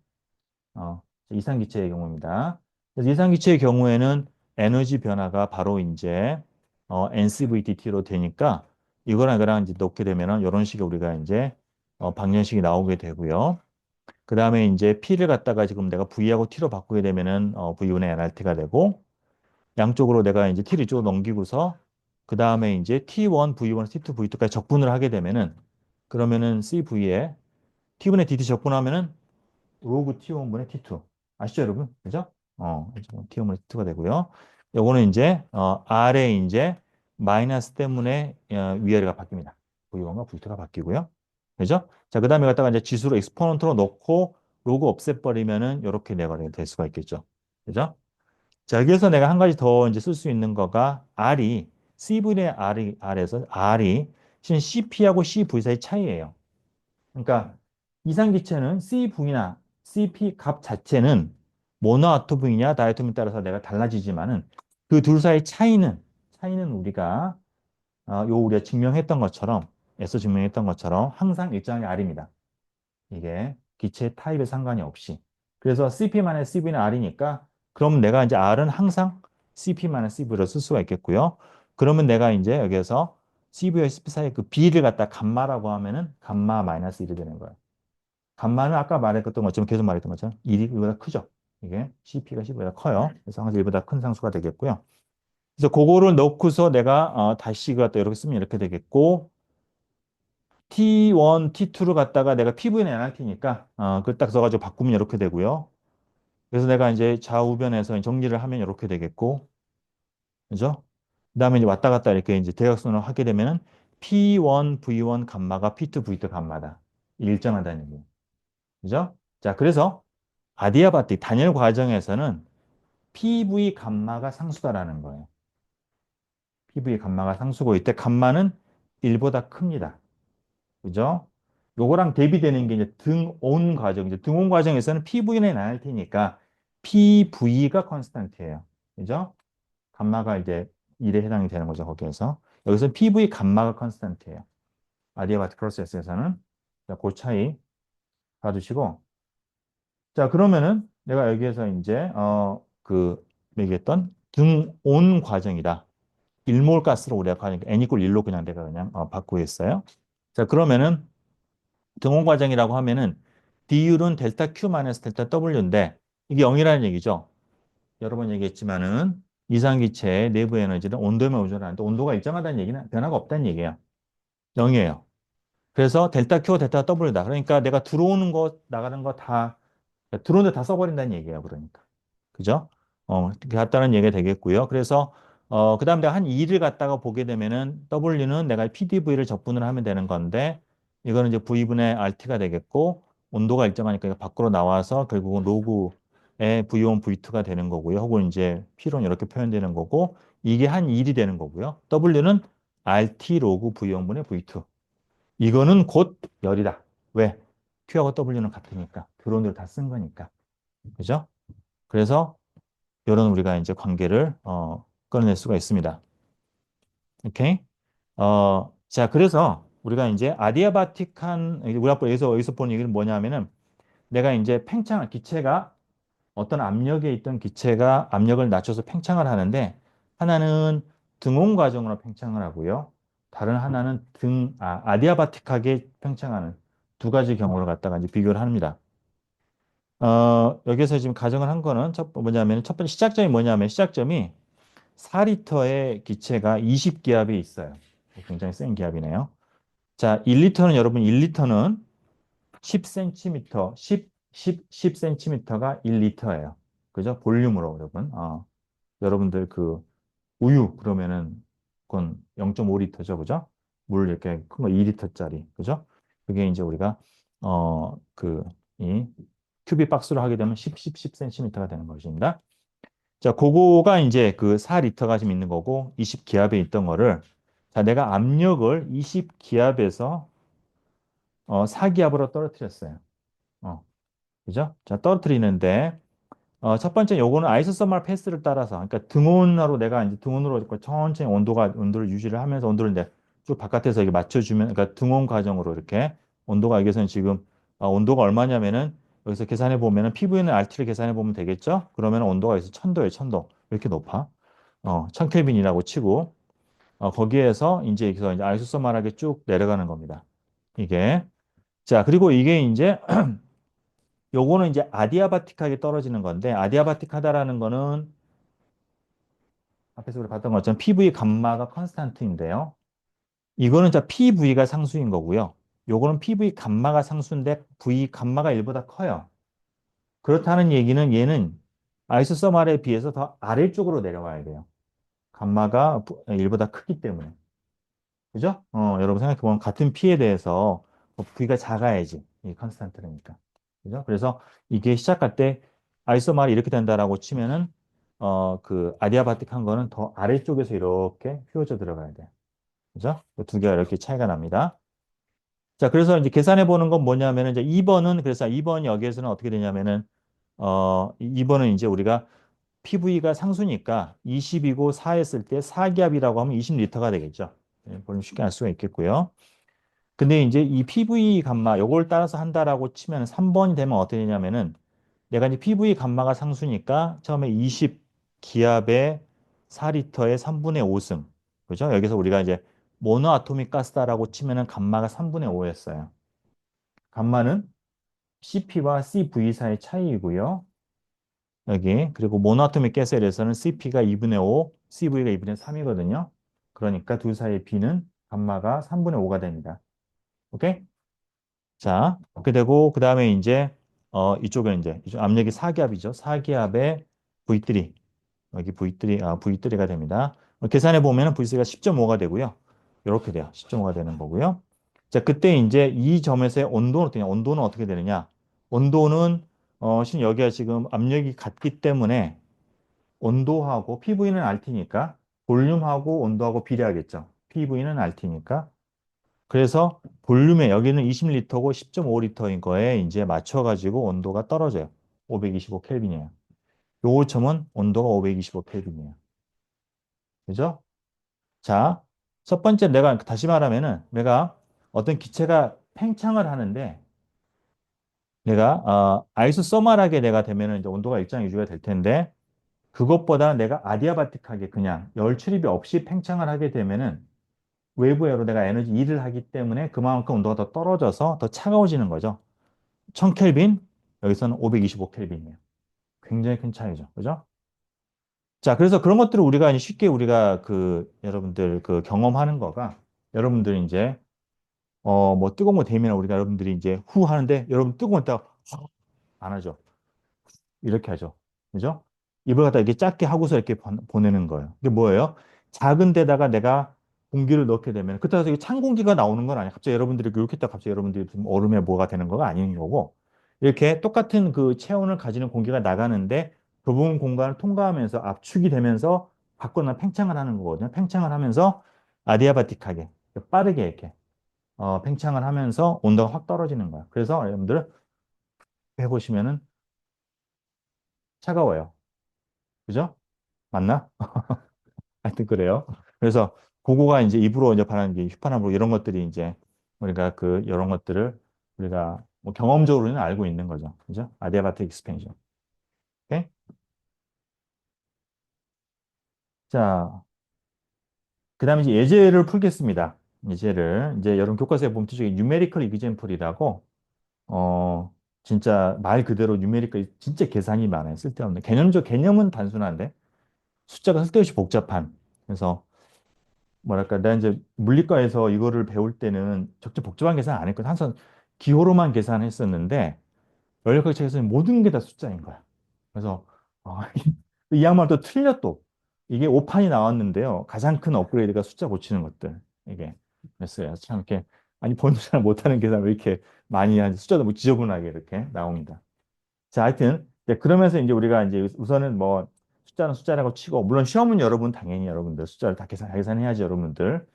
이상기체의 경우입니다. 그래서 이상기체의 경우에는 에너지 변화가 바로 이제 NCVDT로 되니까 이거랑 이제 넣게 되면은 이런 식의 우리가 이제 방정식이 나오게 되고요. 그 다음에 이제 P를 갖다가 지금 내가 V하고 T로 바꾸게 되면은 V분의 NRT가 되고 양쪽으로 내가 이제 T를 이쪽으로 넘기고서 그 다음에 이제 T1, V1, T2, V2까지 적분을 하게 되면은 그러면은 CV에 T분의 DT 적분하면은 로그 T1분의 T2. 아시죠, 여러분? 그죠? T1분의 T2가 되고요. 요거는 이제, R에 이제 마이너스 때문에 위아래가 바뀝니다. V1과 V2가 바뀌고요. 그죠? 자, 그 다음에 갖다가 이제 지수로 엑스포넌트로 넣고 로그 없애버리면은 이렇게 내가 될 수가 있겠죠. 그죠? 자, 여기에서 내가 한 가지 더 이제 쓸 수 있는 거가 R이, C분의 R에서 R이 신 CP하고 CV 사이 차이예요. 그러니까 이상기체는 C분이나 CP 값 자체는 모노아토미냐 다이아토미에 따라서 내가 달라지지만은 그 둘 사이의 차이는 우리가 증명했던 것처럼, 애써 증명했던 것처럼 항상 일정하게 R입니다. 이게 기체 타입에 상관이 없이. 그래서 CP-CV는 R이니까 그럼 내가 이제 R은 항상 CP-CV로 쓸 수가 있겠고요. 그러면 내가 이제 여기에서 CV와 CP 사이 그 B를 갖다 감마라고 하면은 감마 마이너스 1이 되는 거예요. 감마는 아까 말했던 것처럼 계속 말했던 것처럼 1이 보다 크죠. 이게 CP가 CV보다 커요. 그래서 항상 1보다 큰 상수가 되겠고요. 그래서 그거를 넣고서 내가 다시 이거 갖다 이렇게 쓰면 이렇게 되겠고 T1, T2를 갖다가 내가 PV는 NRT니까 그 딱 써가지고 바꾸면 이렇게 되고요. 그래서 내가 이제 좌우변에서 정리를 하면 이렇게 되겠고, 그죠? 그다음에 이제 왔다 갔다 이렇게 이제 대각선을 하게 되면은 P1, V1 감마가 P2, V2 감마다. 일정하다는 얘기예요. 그죠? 자, 그래서 아디아바틱 단열 과정에서는 PV 감마가 상수다라는 거예요. PV 감마가 상수고 이때 감마는 1보다 큽니다. 그죠? 요거랑 대비되는 게 이제 등온 과정. 이제 등온 과정에서는 PV는 나을 테니까 PV가 컨스탄트예요. 그죠? 감마가 이제 1에 해당이 되는 거죠. 거기에서. 여기서 PV 감마가 컨스탄트예요. 아디아바틱 프로세스에서는. 자, 그 차이 봐두시고. 자, 그러면은 내가 여기에서 이제 얘기했던 등온 과정이다. 1몰 가스로 우리가 가니까 n 이퀄 1로 그냥 내가 그냥 바꾸고 있어요. 자, 그러면은 등온 과정이라고 하면은 D율은 델타 Q 마이너스 델타 W인데 이게 0이라는 얘기죠. 여러 번 얘기했지만은 이상기체의 내부 에너지는 온도에만 의존하는데 온도가 일정하다는 얘기는 변화가 없다는 얘기예요. 0이에요. 그래서 델타 Q, 델타 W다. 그러니까 내가 들어오는 거, 나가는 거 다, 들어오는 데 다 써버린다는 얘기예요. 그러니까. 그죠? 이렇게 같다는 얘기가 되겠고요. 그래서, 그 다음 내가 한 2를 갖다가 보게 되면은 W는 내가 PdV를 적분을 하면 되는 건데, 이거는 이제 V분의 RT가 되겠고, 온도가 일정하니까 이거 밖으로 나와서 결국은 로그의 V1, V2가 되는 거고요. 혹은 이제 P로는 이렇게 표현되는 거고, 이게 한 1이 되는 거고요. W는 RT 로그 V1분의 V2. 이거는 곧 열이다. 왜? Q하고 W는 같으니까. 드론으로 다 쓴 거니까. 그죠? 그래서 이런 우리가 이제 관계를 끌어낼 수가 있습니다. 오케이? 자, 그래서 우리가 이제 아디아바틱한 우리 아까 여기서 본 얘기는 뭐냐면은 내가 이제 기체가 어떤 압력에 있던 기체가 압력을 낮춰서 팽창을 하는데 하나는 등온 과정으로 팽창을 하고요. 다른 하나는 아디아바틱하게 팽창하는 두 가지 경우를 갖다가 이제 비교를 합니다. 여기서 지금 가정을 한 거는 뭐냐면 첫 번째 시작점이 뭐냐면 시작점이 4리터의 기체가 20기압이 있어요. 굉장히 센 기압이네요. 자, 1리터는 여러분 1리터는 10cm, 10cm가 1리터예요. 그죠? 볼륨으로 여러분. 여러분들 그 우유 그러면은 그건 0.5리터죠. 그죠? 물 이렇게 큰 거 2리터짜리. 그죠? 그게 이제 우리가 이 큐빅 박스로 하게 되면 10cm가 되는 것입니다. 자, 그거가 이제 그 4리터가 지금 있는 거고 20기압에 있던 거를 자, 내가 압력을 20기압에서 4기압으로 떨어뜨렸어요. 어, 그죠? 자, 떨어뜨리는데 첫 번째 요거는 아이소서멀 패스를 따라서 그러니까 등온으로 내가 이제 등온으로 이렇게 천천히 온도를 유지를 하면서 온도를 이제 쭉 바깥에서 이렇게 맞춰주면 그러니까 등온 과정으로 이렇게 온도가 여기서는 지금 온도가 얼마냐면은 여기서 계산해 보면은 피부에는 RT를 계산해 보면 되겠죠? 그러면 온도가 여기서 1000도예요, 1000도. 왜 이렇게 높아? 1000켈빈이라고 치고 거기에서 이제 아이소서멀하게 쭉 내려가는 겁니다. 이게 자 그리고 이게 이제 요거는 이제 아디아바틱하게 떨어지는 건데 아디아바틱하다라는 거는 앞에서 우리 봤던 것처럼 PV 감마가 컨스탄트인데요. 이거는 자 PV가 상수인 거고요. 요거는 PV 감마가 상수인데 V 감마가 1보다 커요. 그렇다는 얘기는 얘는 아이소서말에 비해서 더 아래쪽으로 내려와야 돼요. 감마가 1보다 크기 때문에. 그죠? 여러분 생각해보면 같은 P에 대해서 V가 작아야지. 이 컨스탄트니까. 그죠? 그래서 이게 시작할 때 아이소말이 이렇게 된다라고 치면은 그 아디아바틱한 거는 더 아래쪽에서 이렇게 휘어져 들어가야 돼요. 그죠? 두 개가 이렇게 차이가 납니다. 자, 그래서 이제 계산해 보는 건 뭐냐면은 이제 2번은 그래서 2번 여기에서는 어떻게 되냐면은 2번은 이제 우리가 PV가 상수니까 20이고 4 했을 때 4기압이라고 하면 20리터가 되겠죠. 예, 그럼 쉽게 알 수가 있겠고요. 근데 이제 이 PV 감마 요걸 따라서 한다라고 치면 3번이 되면 어떻게 되냐면은 내가 이제 PV 감마가 상수니까 처음에 20기압에 4리터에 3분의 5승. 그죠? 여기서 우리가 이제 모노아토믹 가스다라고 치면은 감마가 3분의 5였어요. 감마는 CP와 CV 사이의 차이이고요. 여기 그리고 모노아토믹 가스에 대해서는 CP가 2분의 5, CV가 2분의 3이거든요. 그러니까 둘 사이의 B는 감마가 3분의 5가 됩니다. 오케이? 자, 그렇게 되고 그다음에 이제 이쪽은 이제 이쪽 압력이 4기압이죠. 4기압에 V3 여기 V3가 됩니다. 계산해 보면은 V3가 10.5가 되고요. 이렇게 돼요. 10.5가 되는 거고요. 자, 그때 이제 이 점에서의 온도는 어떠냐? 온도는 어떻게 되느냐? 온도는 지금 여기가 지금 압력이 같기 때문에 온도하고 PV는 RT니까 볼륨하고 온도하고 비례하겠죠. PV는 RT니까. 그래서 볼륨에 여기는 20리터고 10.5리터인 거에 이제 맞춰가지고 온도가 떨어져요. 525 켈빈이에요. 요 점은 온도가 525 켈빈이에요. 그죠? 자, 첫 번째 내가 다시 말하면은 내가 어떤 기체가 팽창을 하는데 내가 아이소서멀하게 내가 되면은 이제 온도가 일정 유지가 될 텐데 그것보다 내가 아디아바틱하게 그냥 열 출입이 없이 팽창을 하게 되면은 외부에로 내가 에너지 E를 하기 때문에 그만큼 온도가 더 떨어져서 더 차가워지는 거죠. 1000켈빈, 여기서는 525 켈빈이에요. 굉장히 큰 차이죠. 그죠? 자, 그래서 그런 것들을 우리가 이제 쉽게 우리가 여러분들 경험하는 거가 여러분들 이제 뭐 뜨거운 거 데미면 우리가 여러분들이 이제 후 하는데 여러분 뜨거운 거 안 하죠. 이렇게 하죠. 그죠? 입을 갖다 이렇게 작게 하고서 이렇게 보내는 거예요. 이게 뭐예요? 작은 데다가 내가 공기를 넣게 되면 그렇다고 해서 찬 공기가 나오는 건 아니에요. 갑자기 여러분들이 이렇게 했다 갑자기 여러분들이 좀 얼음에 뭐가 되는 거가 아닌 거고 이렇게 똑같은 그 체온을 가지는 공기가 나가는데 좁은 공간을 통과하면서 압축이 되면서 밖으로 팽창을 하는 거거든요. 팽창을 하면서 아디아바틱하게 빠르게 이렇게 팽창을 하면서 온도가 확 떨어지는 거야. 그래서 여러분들 해보시면은 차가워요. 그죠? 맞나? 하여튼 그래요. 그래서 그거가 이제 입으로 이제 바라는 게 휘파람으로 이런 것들이 이제 우리가 이런 것들을 우리가 뭐 경험적으로는 알고 있는 거죠. 그죠? 아디아바틱 익스펜션. 오케이? 자, 그다음에 이제 예제를 풀겠습니다. 예제를 이제 여러분 교과서에 보면 뒤쪽에 뉴메리컬 이그젠플이라고 어 진짜 말 그대로 뉴메리컬 진짜 계산이 많아요. 쓸데없는 개념적 개념은 단순한데 숫자가 쓸데없이 복잡한. 그래서 뭐랄까, 내가 이제 물리과에서 이거를 배울 때는 적절 복잡한 계산 안 했거든. 항상 기호로만 계산했었는데, 연력학 책에서는 모든 게 다 숫자인 거야. 그래서, 이 양말 또 틀려 또. 이게 오판이 나왔는데요. 가장 큰 업그레이드가 숫자 고치는 것들. 이게. 그랬어요. 참 이렇게, 아니, 본인도 잘 못하는 계산 왜 이렇게 많이 하는지 숫자도 뭐 지저분하게 이렇게 나옵니다. 자, 하여튼, 네, 그러면서 이제 우리가 이제 우선은 뭐 숫자는 숫자라고 치고, 물론 시험은 여러분 당연히 여러분들 숫자를 다 계산해야지 여러분들,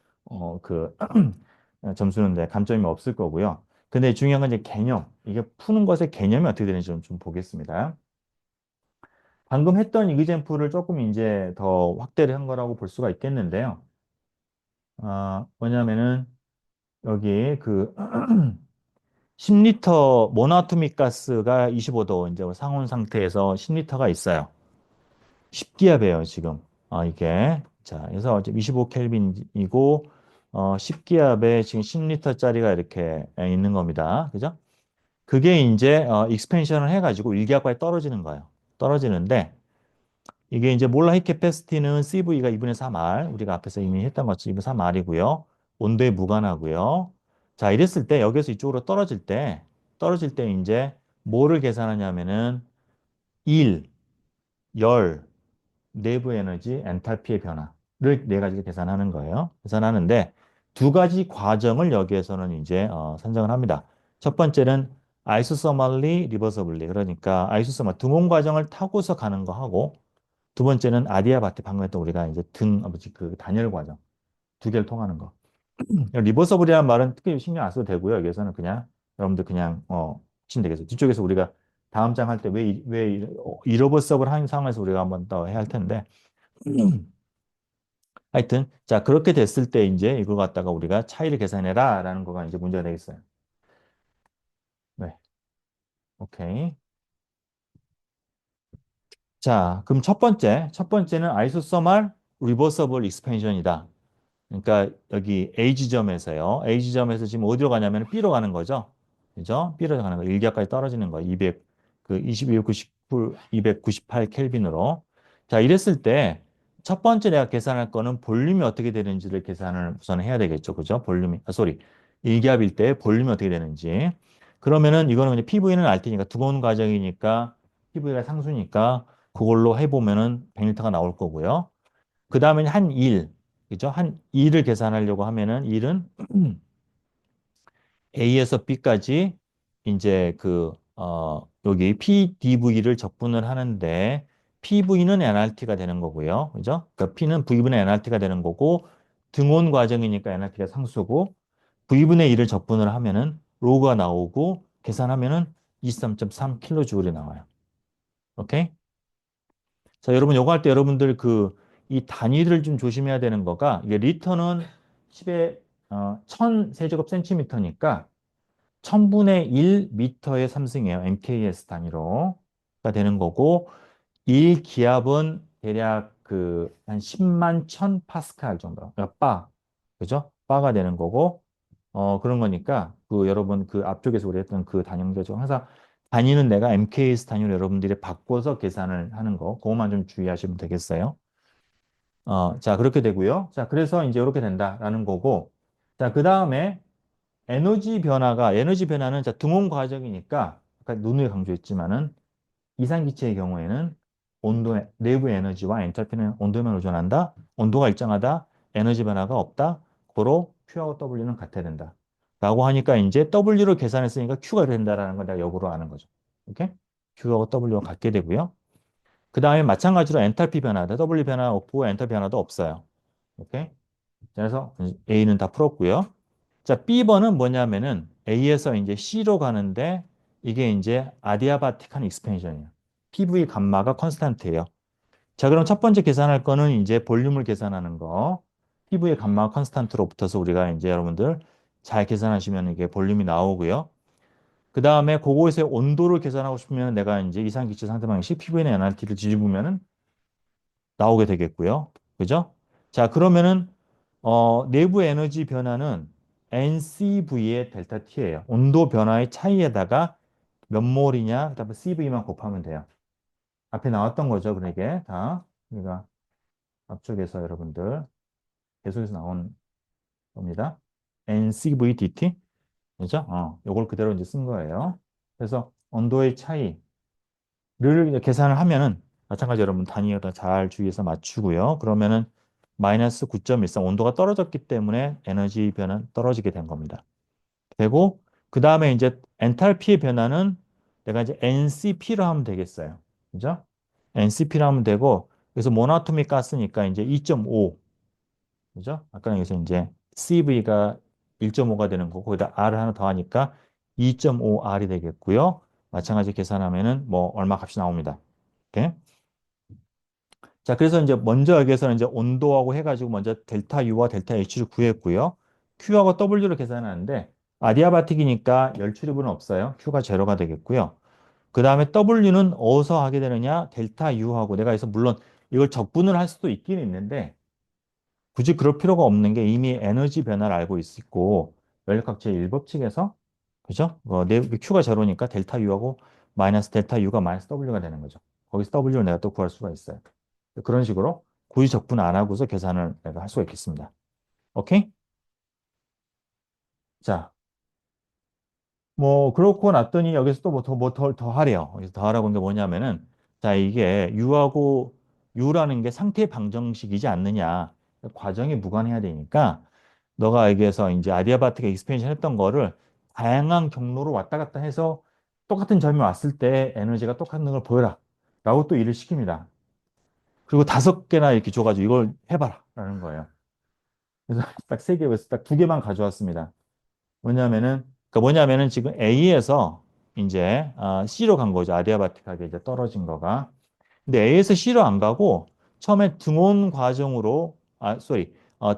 점수는 네, 감점이 없을 거고요. 근데 중요한 건 이제 개념, 이게 푸는 것의 개념이 어떻게 되는지 좀 보겠습니다. 방금 했던 이그젠플을 조금 이제 더 확대를 한 거라고 볼 수가 있겠는데요. 뭐냐면은 여기 10리터 모노아토믹 가스가 25도 이제 상온 상태에서 10리터가 있어요. 10기압이에요, 지금. 이게. 자, 그래서 지금 25켈빈이고, 10기압에 지금 10리터짜리가 이렇게 있는 겁니다. 그죠? 그게 이제, 익스펜션을 해가지고 1기압까지 떨어지는 거예요. 떨어지는데, 이게 이제 몰라히 캐패시티는 CV가 2분의 3R, 우리가 앞에서 이미 했던 것처럼 2분의 3R이고요. 온도에 무관하고요. 자, 이랬을 때, 여기서 이쪽으로 떨어질 때 이제 뭐를 계산하냐면은 1, 열, 내부 에너지, 엔탈피의 변화를 네 가지로 계산하는 거예요. 계산하는데 두 가지 과정을 여기에서는 이제 선정을 합니다. 첫 번째는 아이소서멀리 리버서블리 그러니까 아이소서멀 등온 과정을 타고서 가는 거 하고 두 번째는 아디아바티 방금 했던 우리가 이제 그 단열 과정 두 개를 통하는 거. 리버서블이라는 말은 특히 신경 안 써도 되고요. 여기서는 그냥 여러분들 그냥 치면 되겠어요. 뒤쪽에서 우리가 다음 장 할 때 왜 이러버서블 한 상황에서 우리가 한번 더 해야 할 텐데 하여튼 자 그렇게 됐을 때 이제 이걸 갖다가 우리가 차이를 계산해라라는 거가 이제 문제가 되겠어요. 네, 오케이. 자, 그럼 첫 번째는 아이소서멀 리버서블 익스펜션이다. 그러니까 여기 A 지점에서요. A 지점에서 지금 어디로 가냐면 B로 가는 거죠. 그죠? B로 가는 거. 일기압까지 떨어지는 거예요. 200, 그 2299, 298 켈빈으로. 자, 이랬을 때 첫 번째 내가 계산할 거는 볼륨이 어떻게 되는지를 계산을 우선 해야 되겠죠. 그죠? 볼륨이, 일기압일 때 볼륨이 어떻게 되는지. 그러면은 이거는 그냥 PV는 알 테니까 두꺼운 과정이니까 PV가 상수니까 그걸로 해보면은 100리터가 나올 거고요. 그 다음에 한 일, 그죠? 한 일을 계산하려고 하면은 일은 A에서 B까지 이제 여기 PDV를 적분을 하는데 PV는 NRT가 되는 거고요. 그죠? 그러니까 P는 V분의 NRT가 되는 거고 등온 과정이니까 NRT가 상수고 V분의 1을 적분을 하면은 로가 나오고 계산하면은 23.3kJ이 나와요. 오케이? 자, 여러분, 요거 할 때 여러분들 이 단위를 좀 조심해야 되는 거가, 이게 리터는 10에, 1000 세제곱 센티미터니까 1000분의 1 미터의 3승이에요. MKS 단위로가 되는 거고, 1 기압은 대략 한 10만 1000 파스칼 정도. 그러니까 그죠? 바가 되는 거고, 그런 거니까, 여러분 앞쪽에서 우리 했던 그 단위들 중 항상 단위는 내가 MKS 단위로 여러분들이 바꿔서 계산을 하는 거, 그것만 좀 주의하시면 되겠어요. 자, 그렇게 되고요. 자, 그래서 이제 이렇게 된다라는 거고, 자, 그 다음에 에너지 변화는 자, 등온 과정이니까, 아까 누누이 강조했지만은, 이상기체의 경우에는 내부 에너지와 엔탈피는 온도에만 의존한다. 온도가 일정하다. 에너지 변화가 없다. 고로 Q하고 W는 같아야 된다. 라고 하니까 이제 W를 계산했으니까 Q가 된다라는 걸 내가 역으로 아는 거죠. 오케이? Q하고 W가 같게 되고요. 그 다음에 마찬가지로 엔탈피 변화도 W 변화 없고 엔탈피 변화도 없어요. 오케이? 그래서 A는 다 풀었고요. 자, B번은 뭐냐면은 A에서 이제 C로 가는데 이게 이제 아디아바틱한 익스펜션이에요. PV 감마가 컨스탄트예요. 자, 그럼 첫 번째 계산할 거는 이제 볼륨을 계산하는 거. PV의 감마가 컨스탄트로 붙어서 우리가 이제 여러분들 잘 계산하시면 이게 볼륨이 나오고요. 그 다음에 그거에서 온도를 계산하고 싶으면 내가 이제 이상기체 상태 방식 PV의 NRT를 뒤집으면은 나오게 되겠고요. 그죠? 자, 그러면은 내부 에너지 변화는 NCV의 델타 T예요. 온도 변화의 차이에다가 몇 몰이냐, 그다음에 CV만 곱하면 돼요. 앞에 나왔던 거죠. 그러게 다 우리가 앞쪽에서 여러분들 계속해서 나온 겁니다. NCV DT, 그죠? 요걸 그대로 이제 쓴 거예요. 그래서 온도의 차이를 이제 계산을 하면은 마찬가지 여러분 단위에다 잘 주의해서 맞추고요. 그러면은 마이너스 9.13 온도가 떨어졌기 때문에 에너지 변화는 떨어지게 된 겁니다. 되고 그 다음에 이제 엔탈피의 변화는 내가 이제 NCP로 하면 되겠어요. 그죠? NCP로 하면 되고 그래서 모노아토믹 가스니까 이제 2.5 그죠? 아까는 여기서 이제 CV가 1.5가 되는 거고 거기다 R을 하나 더 하니까 2.5R이 되겠고요. 마찬가지 계산하면은 뭐 얼마 값이 나옵니다. 오케이? 자, 그래서 이제 먼저 여기에서는 이제 온도하고 해가지고 먼저 델타 U와 델타 H를 구했고요. Q하고 W를 계산하는데 아디아바틱이니까 열 출입은 없어요. Q가 제로가 되겠고요. 그 다음에 W는 어디서 하게 되느냐? 델타 U하고 내가 그래서 물론 이걸 적분을 할 수도 있긴 있는데 굳이 그럴 필요가 없는 게 이미 에너지 변화를 알고 있고 연력학 제1법칙에서 그죠? Q가 제로니까 델타 U하고 마이너스 델타 U가 마이너스 W가 되는 거죠. 거기서 W를 내가 또 구할 수가 있어요. 그런 식으로 굳이 적분 안 하고서 계산을 내가 할 수가 있겠습니다. 오케이? 자, 뭐, 그렇고 났더니 여기서 또 더 하래요. 여기서 더 하라고 한 게 뭐냐면은, 자, 이게 U라는 게 상태 방정식이지 않느냐. 과정이 무관해야 되니까, 너가 여기에서 이제 아디아바틱 익스펜션 했던 거를 다양한 경로로 왔다 갔다 해서 똑같은 점이 왔을 때 에너지가 똑같은 걸 보여라. 라고 또 일을 시킵니다. 그리고 5개나 이렇게 줘가지고 이걸 해봐라. 라는 거예요. 그래서 딱 세 개, 그래서 딱 두 개만 가져왔습니다. 뭐냐면은 지금 A에서 이제 C로 간 거죠. 아디아바틱하게 이제 떨어진 거가. 근데 A에서 C로 안 가고 처음에 등온 과정으로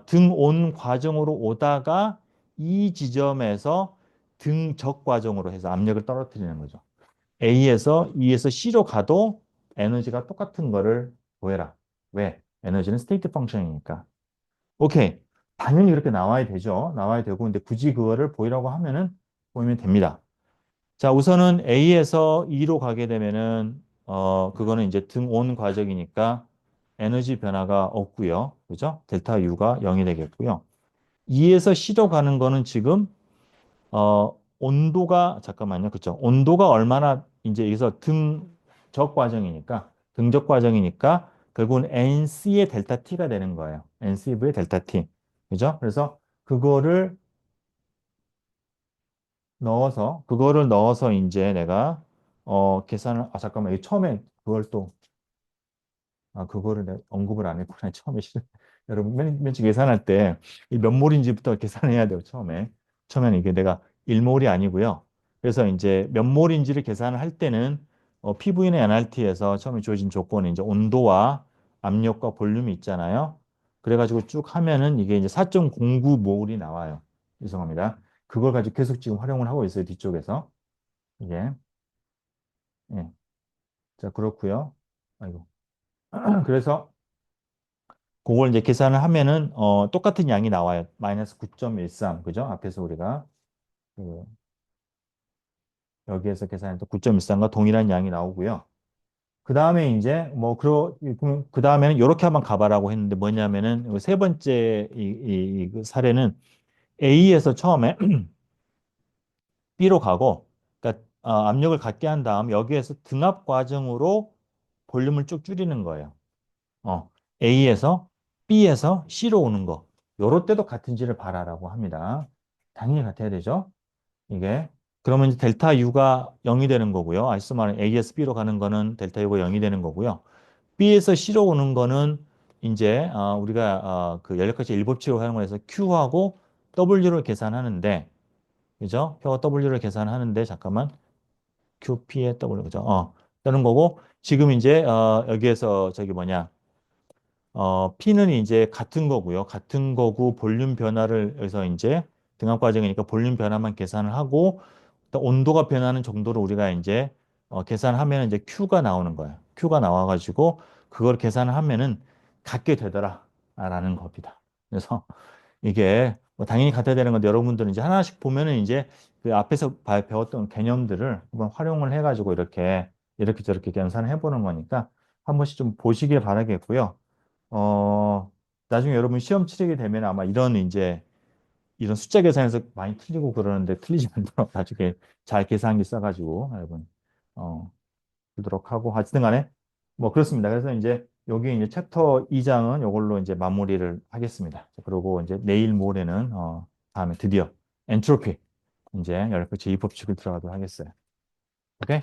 등온 과정으로 오다가 이 지점에서 등적 과정으로 해서 압력을 떨어뜨리는 거죠. E에서 C로 가도 에너지가 똑같은 거를 보여라. 왜? 에너지는 스테이트 펑션이니까. 오케이. 당연히 그렇게 나와야 되죠. 나와야 되고, 근데 굳이 그거를 보이라고 하면은 보이면 됩니다. 자, 우선은 A에서 E로 가게 되면은, 그거는 이제 등온 과정이니까 에너지 변화가 없고요. 그죠? 델타 U가 0이 되겠고요. E에서 C로 가는 거는 지금, 온도가, 잠깐만요. 그쵸? 온도가 얼마나, 이제 여기서 등적 과정이니까, 결국은 NC의 델타 T가 되는 거예요. NCV의 델타 T. 그죠? 그래서 그거를 넣어서 이제 내가, 계산을, 잠깐만. 이 처음에 그걸 또, 그거를 내가 언급을 안 했구나. 처음에 여러분, 맨 처음 계산할 때, 이 몇 몰인지부터 계산해야 돼요. 처음에는 이게 내가 1몰이 아니고요. 그래서 이제 몇 몰인지를 계산을 할 때는, PV는 NRT에서 처음에 주어진 조건이 이제 온도와 압력과 볼륨이 있잖아요. 그래가지고 쭉 하면은 이게 이제 4.09몰이 나와요. 죄송합니다. 그걸 가지고 계속 지금 활용을 하고 있어요. 뒤쪽에서. 이게. 예. 자, 그렇고요. 아이고. 그래서 그걸 이제 계산을 하면은 똑같은 양이 나와요. 마이너스 9.13. 그죠? 앞에서 우리가 그 여기에서 계산했던 9.13과 동일한 양이 나오고요. 그 다음에 이제 그 다음에는 이렇게 한번 가봐라고 했는데 뭐냐면은 세 번째 그 사례는 A에서 처음에 B로 가고 그러니까 압력을 갖게 한 다음 여기에서 등압 과정으로 볼륨을 쭉 줄이는 거예요. 어, A에서 B에서 C로 오는 거. 요럴 때도 같은지를 봐라라고 합니다. 당연히 같아야 되죠. 이게. 그러면 이제 델타 U가 0이 되는 거고요. 아시스 말은 A에서 B로 가는 거는 델타 U가 0이 되는 거고요. B에서 C로 오는 거는 이제 우리가 그 연력학적 일법칙을 활용해서 Q하고 W를 계산하는데 그죠? Q와 W를 계산하는데 잠깐만 QP의 W 그죠? 되는 거고 지금 이제 여기에서 저기 뭐냐 P는 이제 같은 거고요. 같은 거고 볼륨 변화를 여기서 이제 등압 과정이니까 볼륨 변화만 계산을 하고 또 온도가 변하는 정도로 우리가 이제 계산하면 이제 Q가 나오는 거예요. Q가 나와가지고 그걸 계산을 하면은 같게 되더라라는 겁니다. 그래서 이게 뭐 당연히 같아야 되는 건데 여러분들은 이제 하나씩 보면은 이제 그 앞에서 배웠던 개념들을 한번 활용을 해가지고 이렇게 저렇게 계산을 해보는 거니까 한 번씩 좀 보시길 바라겠고요. 어, 나중에 여러분 시험 치르게 되면 아마 이런 숫자 계산에서 많이 틀리고 그러는데 틀리지 않도록 나중에 잘 계산기 써가지고 여러분, 보도록 하고 하여튼 간에 뭐 그렇습니다. 그래서 이제 여기 이제 챕터 2장은 이걸로 이제 마무리를 하겠습니다. 그리고 이제 내일 모레는, 다음에 드디어 엔트로피 이제 열그 제2법칙을 들어가도록 하겠어요. 오케이?